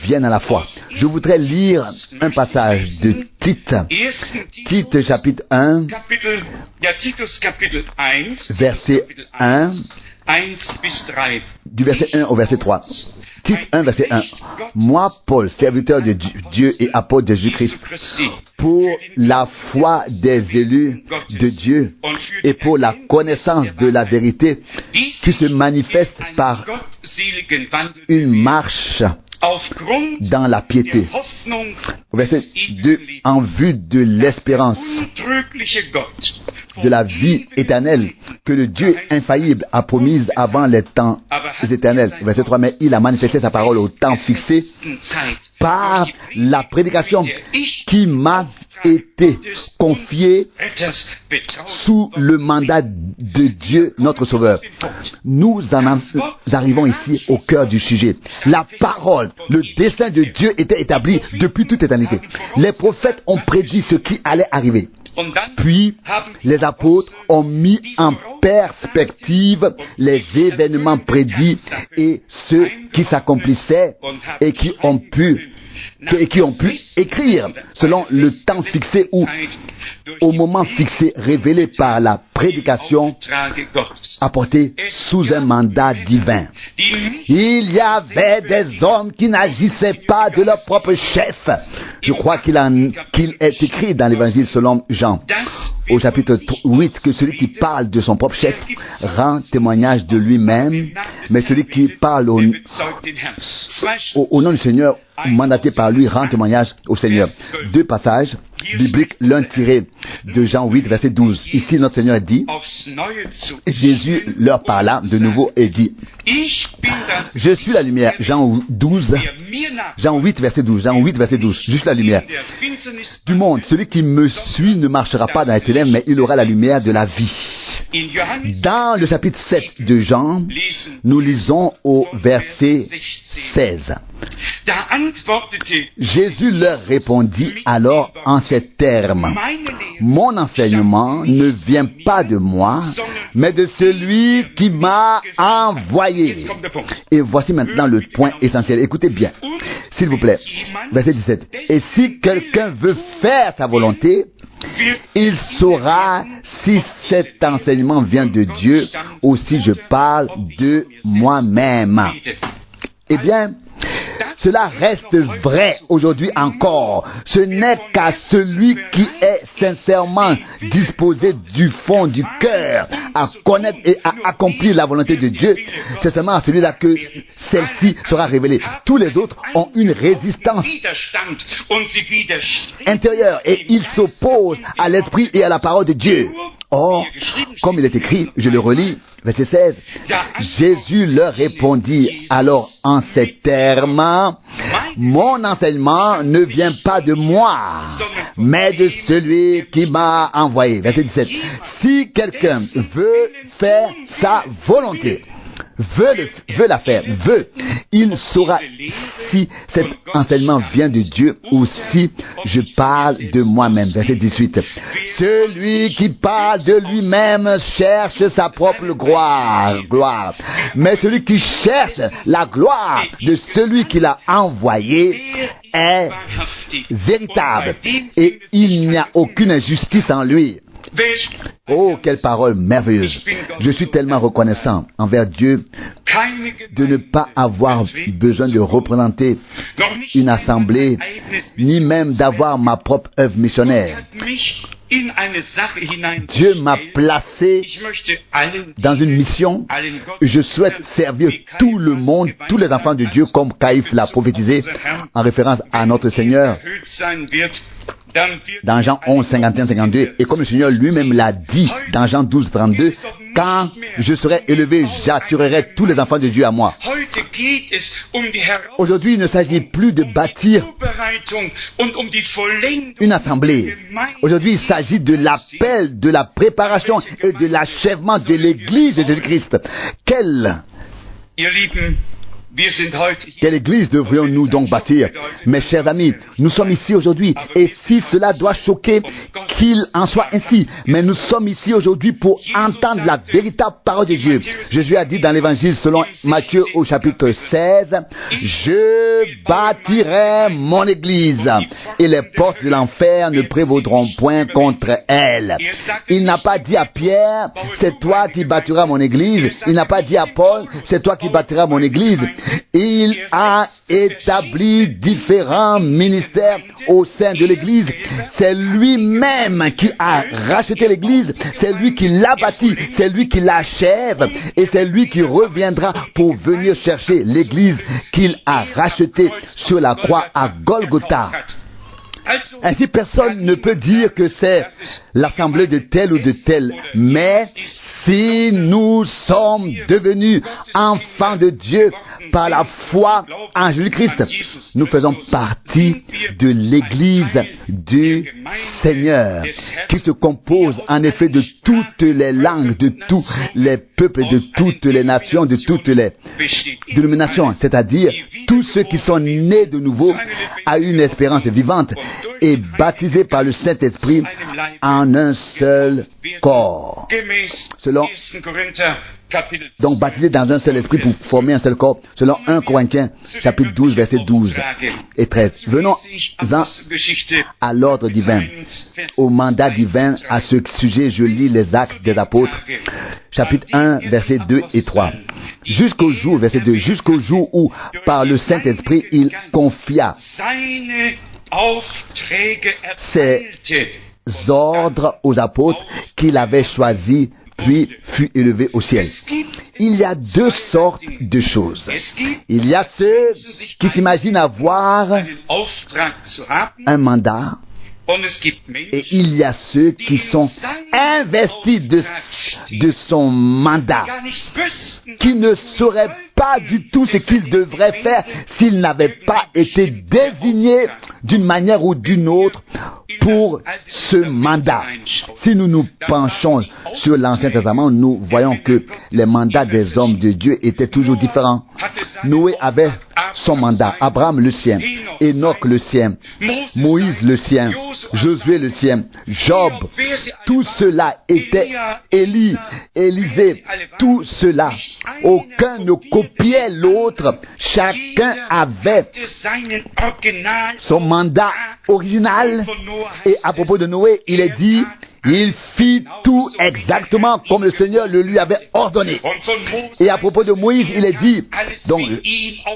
viennent à la foi. Je voudrais lire un passage de Tite. Tite chapitre 1, verset 1, du verset 1 au verset 3. Tite 1, verset 1. Moi, Paul, serviteur de Dieu et apôtre de Jésus-Christ, pour la foi des élus de Dieu et pour la connaissance de la vérité qui se manifeste par une marche dans la piété. Verset 2. En vue de l'espérance de la vie éternelle que le Dieu infaillible a promise avant les temps éternels. Verset 3. Mais il a manifesté sa parole au temps fixé par la prédication qui m'a été confiée sous le mandat de Dieu notre Sauveur. Nous en arrivons ici au cœur du sujet. La parole, le dessein de Dieu était établi depuis toute éternité. Les prophètes ont prédit ce qui allait arriver. Puis, les apôtres ont mis en perspective les événements prédits et ceux qui s'accomplissaient et qui ont pu écrire selon le temps fixé ou au moment fixé révélé par la prédication apportée sous un mandat divin. Il y avait des hommes qui n'agissaient pas de leur propre chef. Je crois qu'il est écrit dans l'évangile selon Jean, au chapitre 8, que celui qui parle de son propre chef rend témoignage de lui-même, mais celui qui parle au nom du Seigneur, mandaté par lui, rend témoignage au Seigneur. Deux passages bibliques, l'un tiré de Jean 8, verset 12. Ici, notre Seigneur dit, Jésus leur parla de nouveau et dit, je suis la lumière. Jean 8, verset 12. Je suis la lumière du monde. Celui qui me suit ne marchera pas dans les ténèbres, mais il aura la lumière de la vie. Dans le chapitre 7 de Jean, nous lisons au verset 16. Jésus leur répondit alors en ces termes, mon enseignement ne vient pas de moi, mais de celui qui m'a envoyé. Et voici maintenant le point essentiel. Écoutez bien, s'il vous plaît. Verset 17. Et si quelqu'un veut faire sa volonté, il saura si cet enseignement vient de Dieu ou si je parle de moi-même. Eh bien, cela reste vrai aujourd'hui encore. Ce n'est qu'à celui qui est sincèrement disposé du fond du cœur à connaître et à accomplir la volonté de Dieu, c'est seulement à celui-là que celle-ci sera révélée. Tous les autres ont une résistance intérieure et ils s'opposent à l'esprit et à la parole de Dieu. Or, comme il est écrit, je le relis, verset 16, Jésus leur répondit alors en ces termes, mon enseignement ne vient pas de moi, mais de celui qui m'a envoyé. Verset 17, si quelqu'un veut faire sa volonté, veut la faire, il saura si cet enseignement vient de Dieu ou si je parle de moi-même. Verset 18. Celui qui parle de lui-même cherche sa propre gloire. Mais celui qui cherche la gloire de celui qui l'a envoyé est véritable et il n'y a aucune injustice en lui. Oh, quelle parole merveilleuse. Je suis tellement reconnaissant envers Dieu de ne pas avoir besoin de représenter une assemblée, ni même d'avoir ma propre œuvre missionnaire. Dieu m'a placé dans une mission. Je souhaite servir tout le monde, tous les enfants de Dieu, comme Caïphe l'a prophétisé en référence à notre Seigneur. Dans Jean 11, 51, 52, et comme le Seigneur lui-même l'a dit dans Jean 12, 32, quand je serai élevé, j'attirerai tous les enfants de Dieu à moi. Aujourd'hui, il ne s'agit plus de bâtir une assemblée. Aujourd'hui, il s'agit de l'appel, de la préparation et de l'achèvement de l'Église de Jésus-Christ. Quelle église devrions-nous donc bâtir? Mes chers amis, nous sommes ici aujourd'hui, et si cela doit choquer, qu'il en soit ainsi. Mais nous sommes ici aujourd'hui pour entendre la véritable parole de Dieu. Jésus a dit dans l'évangile selon Matthieu au chapitre 16, « Je bâtirai mon église, et les portes de l'enfer ne prévaudront point contre elle. » Il n'a pas dit à Pierre, « C'est toi qui bâtiras mon église. » Il n'a pas dit à Paul, « C'est toi qui bâtiras mon église. » Il a établi différents ministères au sein de l'église. C'est lui-même qui a racheté l'église, c'est lui qui l'a bâtie, c'est lui qui l'achève, et c'est lui qui reviendra pour venir chercher l'église qu'il a rachetée sur la croix à Golgotha. Ainsi, personne ne peut dire que c'est l'assemblée de tel ou de tel, mais si nous sommes devenus enfants de Dieu par la foi en Jésus-Christ, nous faisons partie de l'Église du Seigneur, qui se compose en effet de toutes les langues, de tous les peuples, de toutes les nations, de toutes les dénominations, c'est-à-dire tous ceux qui sont nés de nouveau à une espérance vivante et baptisés par le Saint-Esprit en un seul corps. Donc baptisés dans un seul esprit pour former un seul corps, selon 1 Corinthiens chapitre 12 versets 12 et 13. Venons-en à l'ordre divin, au mandat divin. À ce sujet, je lis les Actes des Apôtres, chapitre 1 versets 2 et 3. Jusqu'au jour, verset 2, jusqu'au jour où, par le Saint-Esprit, il confia ses ordres aux apôtres qu'il avait choisis, puis fut élevé au ciel. Il y a deux sortes de choses. Il y a ceux qui s'imaginent avoir un mandat, et il y a ceux qui sont investis de son mandat, qui ne sauraient pas du tout ce qu'ils devraient faire s'ils n'avaient pas été désignés d'une manière ou d'une autre pour ce mandat. Si nous nous penchons sur l'Ancien Testament, nous voyons que les mandats des hommes de Dieu étaient toujours différents. Noé avait son mandat, Abraham le sien, Enoch le sien, Moïse le sien, Josué le sien, Job, tout cela était Élie, Élisée, tout cela. Aucun ne copiait l'autre, chacun avait son mandat original. Et à propos de Noé, il est dit, il fit tout exactement comme le Seigneur le lui avait ordonné. Et à propos de Moïse, il est dit, donc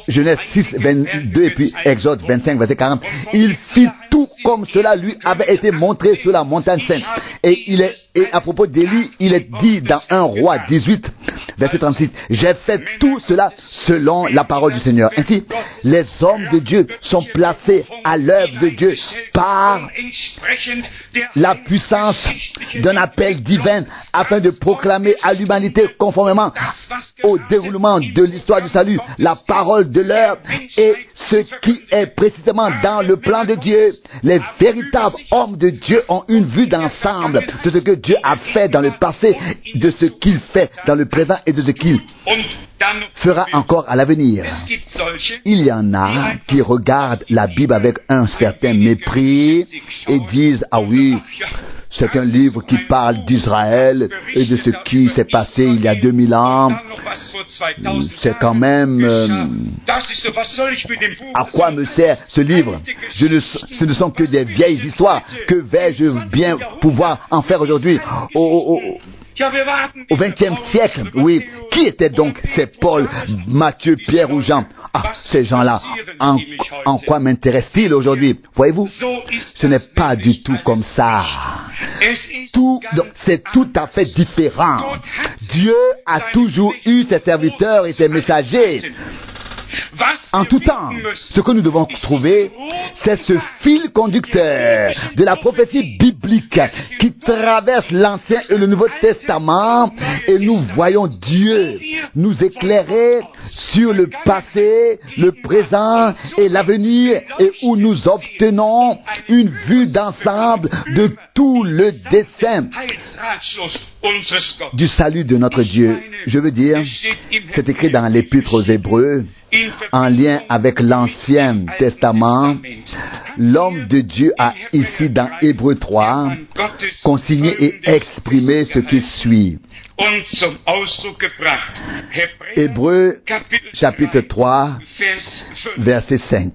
Genèse 6, 22 et puis Exode 25, verset 40, il fit tout comme cela lui avait été montré sur la montagne sainte. Et à propos d'Élie, il est dit dans 1 Roi 18, verset 36, j'ai fait tout cela selon la parole du Seigneur. Ainsi, les hommes de Dieu sont placés à l'œuvre de Dieu par la puissance d'un appel divin afin de proclamer à l'humanité conformément au déroulement de l'histoire du salut, la parole de l'heure et ce qui est précisément dans le plan de Dieu. Les véritables hommes de Dieu ont une vue d'ensemble de ce que Dieu a fait dans le passé, de ce qu'il fait dans le présent et de ce qu'il fera encore à l'avenir. Il y en a qui regardent la Bible avec un certain mépris et disent, ah oui, c'est un livre qui parle d'Israël et de ce qui s'est passé il y a 2000 ans. C'est quand même... à quoi me sert ce livre? Ce ne sont que des vieilles histoires. Que vais-je bien pouvoir en faire aujourd'hui? Au XXe siècle, oui. Qui étaient donc ces Paul, Matthieu, Pierre ou Jean? Ah, ces gens-là, en quoi m'intéressent-ils aujourd'hui? Voyez-vous, ce n'est pas du tout comme ça. C'est tout à fait différent. Dieu a toujours eu ses serviteurs et ses messagers. En tout temps, ce que nous devons trouver, c'est ce fil conducteur de la prophétie biblique qui traverse l'Ancien et le Nouveau Testament et nous voyons Dieu nous éclairer sur le passé, le présent et l'avenir, et où nous obtenons une vue d'ensemble de tout le dessein du salut de notre Dieu. Je veux dire, c'est écrit dans l'Épître aux Hébreux, en lien avec l'Ancien Testament. L'homme de Dieu a ici dans Hébreux 3 consigné et exprimé ce qui suit. Hébreux chapitre 3 verset 5.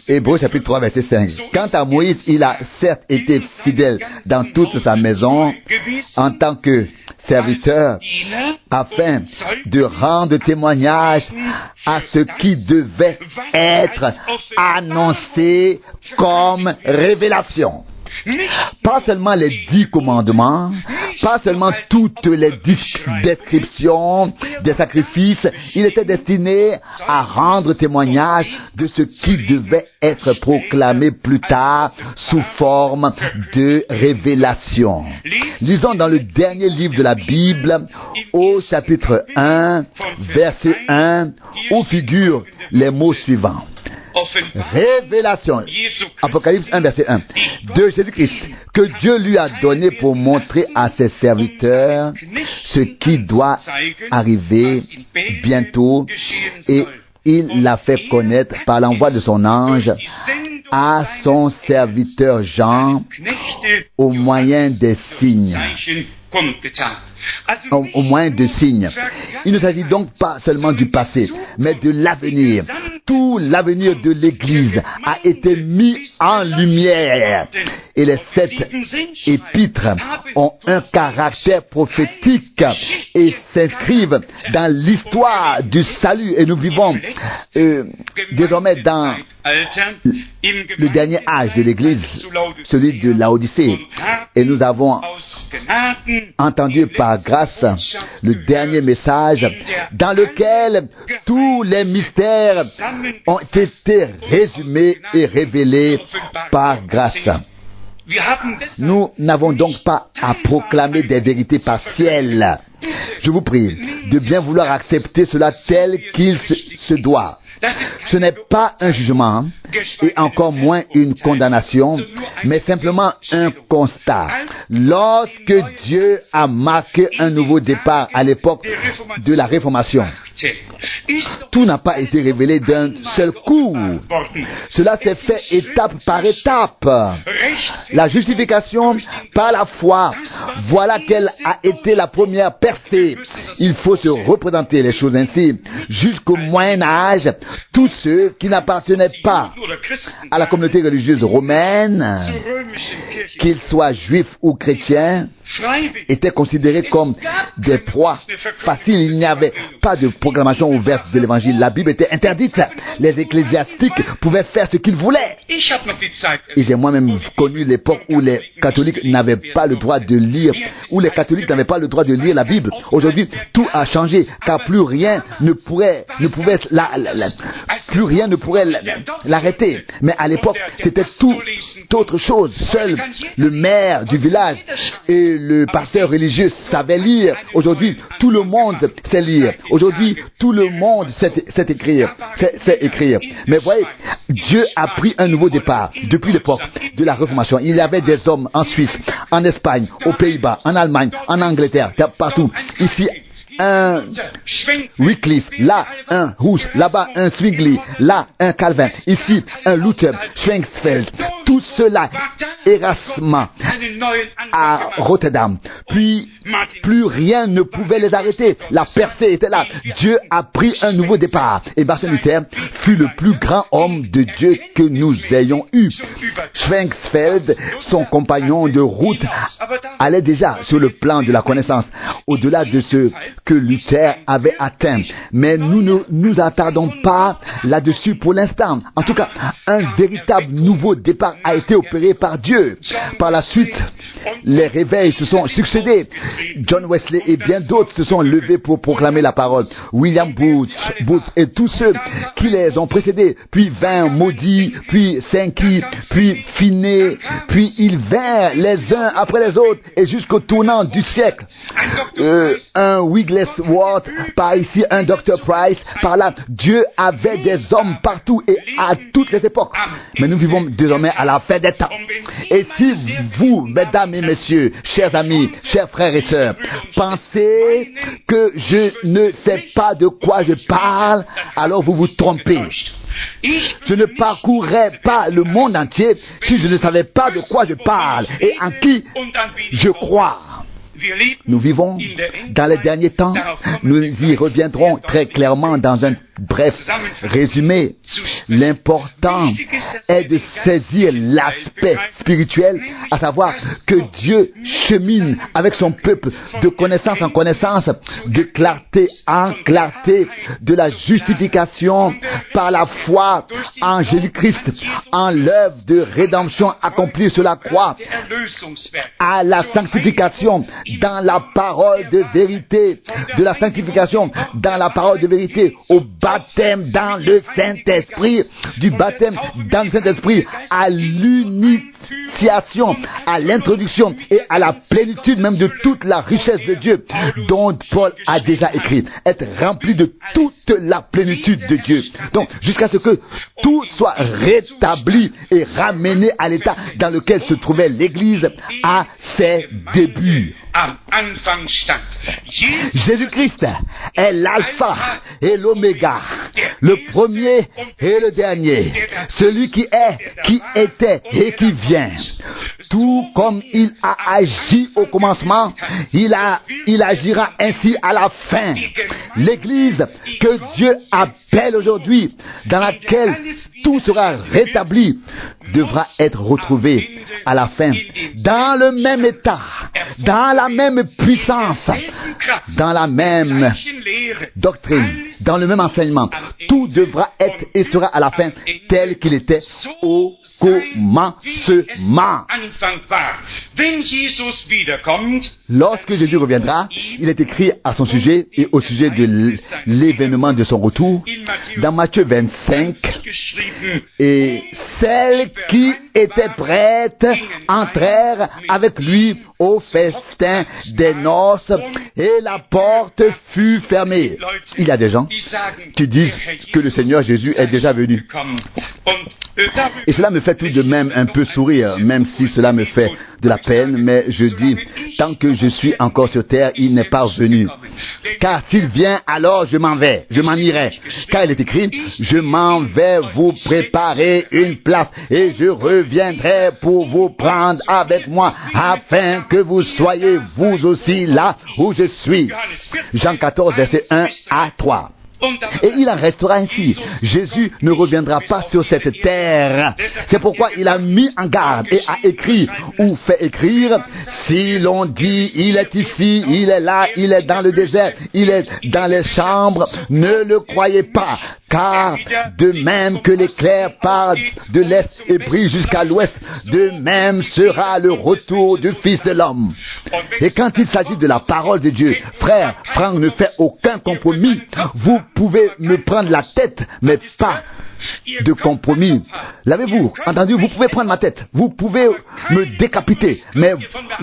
Hébreux chapitre 3 verset 5. Quant à Moïse, il a certes été fidèle dans toute sa maison en tant que serviteur, afin de rendre témoignage à ce qui devait être annoncé comme révélation. Pas seulement les 10 commandements, pas seulement toutes les descriptions des sacrifices, il était destiné à rendre témoignage de ce qui devait être proclamé plus tard sous forme de révélation. Lisons dans le dernier livre de la Bible, au chapitre 1, verset 1, où figurent les mots suivants. Révélation, Apocalypse 1 verset 1, de Jésus-Christ, que Dieu lui a donné pour montrer à ses serviteurs ce qui doit arriver bientôt, et il l'a fait connaître par l'envoi de son ange à son serviteur Jean au moyen des signes. Au moyen de signes. Il ne s'agit donc pas seulement du passé, mais de l'avenir. Tout l'avenir de l'Église a été mis en lumière. Et les 7 épîtres ont un caractère prophétique et s'inscrivent dans l'histoire du salut. Et nous vivons désormais dans le dernier âge de l'Église, celui de Laodicée. Et nous avons entendu par grâce le dernier message dans lequel tous les mystères ont été résumés et révélés par grâce. Nous n'avons donc pas à proclamer des vérités partielles. Je vous prie de bien vouloir accepter cela tel qu'il se doit. Ce n'est pas un jugement, et encore moins une condamnation, mais simplement un constat. Lorsque Dieu a marqué un nouveau départ à l'époque de la Réformation, tout n'a pas été révélé d'un seul coup. Cela s'est fait étape par étape. La justification par la foi, voilà quelle a été la première percée. Il faut se représenter les choses ainsi. Jusqu'au Moyen-Âge, tous ceux qui n'appartenaient pas à la communauté religieuse romaine, qu'ils soient juifs ou chrétiens, étaient considérés comme des proies faciles. Il n'y avait pas de proclamation ouverte de l'évangile. La Bible était interdite. Les ecclésiastiques pouvaient faire ce qu'ils voulaient. Et j'ai moi-même connu l'époque où les catholiques n'avaient pas le droit de lire, où les catholiques n'avaient pas le droit de lire la Bible. Aujourd'hui, tout a changé, car plus rien ne pouvait l'arrêter. Mais à l'époque, c'était tout autre chose. Seul le maire du village et le pasteur religieux savaient lire. Aujourd'hui, tout le monde sait lire. Aujourd'hui, tout le monde sait écrire. Mais voyez, Dieu a pris un nouveau départ. Depuis l'époque de la Réformation, il y avait des hommes en Suisse, en Espagne, aux Pays-Bas, en Allemagne, en Angleterre, partout. Ici, un Wycliffe, là un Hus, là-bas un Zwingli, là un Calvin, ici un Luther, Schwenkfeld, tout cela, Erasme à Rotterdam. Puis, plus rien ne pouvait les arrêter. La percée était là. Dieu a pris un nouveau départ. Et Martin Luther fut le plus grand homme de Dieu que nous ayons eu. Schwenkfeld, son compagnon de route, allait déjà sur le plan de la connaissance, au-delà de ce que Luther avait atteint. Mais nous ne nous attardons pas là-dessus pour l'instant. En tout cas, un véritable nouveau départ a été opéré par Dieu. Dieu. Par la suite, les réveils se sont succédés. John Wesley et bien d'autres se sont levés pour proclamer la parole. William Booth et tous ceux qui les ont précédés. Puis vint Moody, puis Sankey, puis Finney, puis ils vinrent les uns après les autres et jusqu'au tournant du siècle. Un Wigglesworth, par ici, un Dr. Price, par là. Dieu avait des hommes partout et à toutes les époques. Mais nous vivons désormais à la fin des temps. Et si vous, mesdames et messieurs, chers amis, chers frères et sœurs, pensez que je ne sais pas de quoi je parle, alors vous vous trompez. Je ne parcourrais pas le monde entier si je ne savais pas de quoi je parle et en qui je crois. Nous vivons dans les derniers temps. Nous y reviendrons très clairement dans un bref résumé. L'important est de saisir l'aspect spirituel, à savoir que Dieu chemine avec son peuple de connaissance en connaissance, de clarté en clarté, de la justification par la foi en Jésus-Christ, en l'œuvre de rédemption accomplie sur la croix, à la sanctification dans la parole de vérité, de la sanctification dans la parole de vérité, au baptême dans le Saint-Esprit, du baptême dans le Saint-Esprit, à l'initiation, à l'introduction et à la plénitude même de toute la richesse de Dieu, dont Paul a déjà écrit, être rempli de toute la plénitude de Dieu. Donc, jusqu'à ce que tout soit rétabli et ramené à l'état dans lequel se trouvait l'Église à ses débuts. Jésus-Christ est l'alpha et l'oméga, le premier et le dernier, celui qui est, qui était et qui vient. Tout comme il a agi au commencement, il agira ainsi à la fin. L'Église que Dieu appelle aujourd'hui, dans laquelle tout sera rétabli, devra être retrouvée à la fin, dans le même état, dans la même puissance, dans la même doctrine, dans le même enseignement. Tout devra être et sera à la fin tel qu'il était au commencement. Lorsque Jésus reviendra, il est écrit à son sujet et au sujet de l'événement de son retour, dans Matthieu 25, et celles qui étaient prêtes entrèrent avec lui au festin des noces et la porte fut fermée. Il y a des gens qui disent que le Seigneur Jésus est déjà venu. Et cela me fait tout de même un peu sourire, même si cela me fait de la peine, mais je dis, tant que je suis encore sur terre, il n'est pas venu. Car s'il vient, alors je m'en vais, je m'en irai. Car il est écrit, je m'en vais vous préparer une place et je reviendrai pour vous prendre avec moi afin que vous soyez vous aussi là où je suis. Jean 14, verset 1 à 3. Et il en restera ainsi. Jésus ne reviendra pas sur cette terre. C'est pourquoi il a mis en garde et a écrit ou fait écrire, si l'on dit il est ici, il est là, il est dans le désert, il est dans les chambres, ne le croyez pas. Car de même que l'éclair part de l'est et brille jusqu'à l'ouest, de même sera le retour du Fils de l'homme. Et quand il s'agit de la parole de Dieu, frère, Franck ne fait aucun compromis. Vous pouvez me prendre la tête, mais pas de compromis. L'avez-vous entendu? Vous pouvez prendre ma tête, vous pouvez me décapiter, mais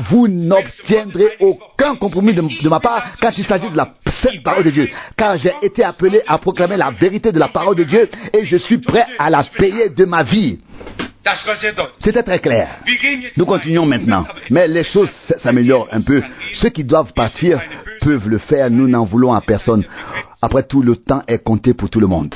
vous n'obtiendrez aucun compromis de ma part quand il s'agit de la sainte parole de Dieu. Car j'ai été appelé à proclamer la vérité de la parole de Dieu et je suis prêt à la payer de ma vie. C'était très clair. Nous continuons maintenant. Mais les choses s'améliorent un peu. Ceux qui doivent partir peuvent le faire. Nous n'en voulons à personne. Après tout, le temps est compté pour tout le monde.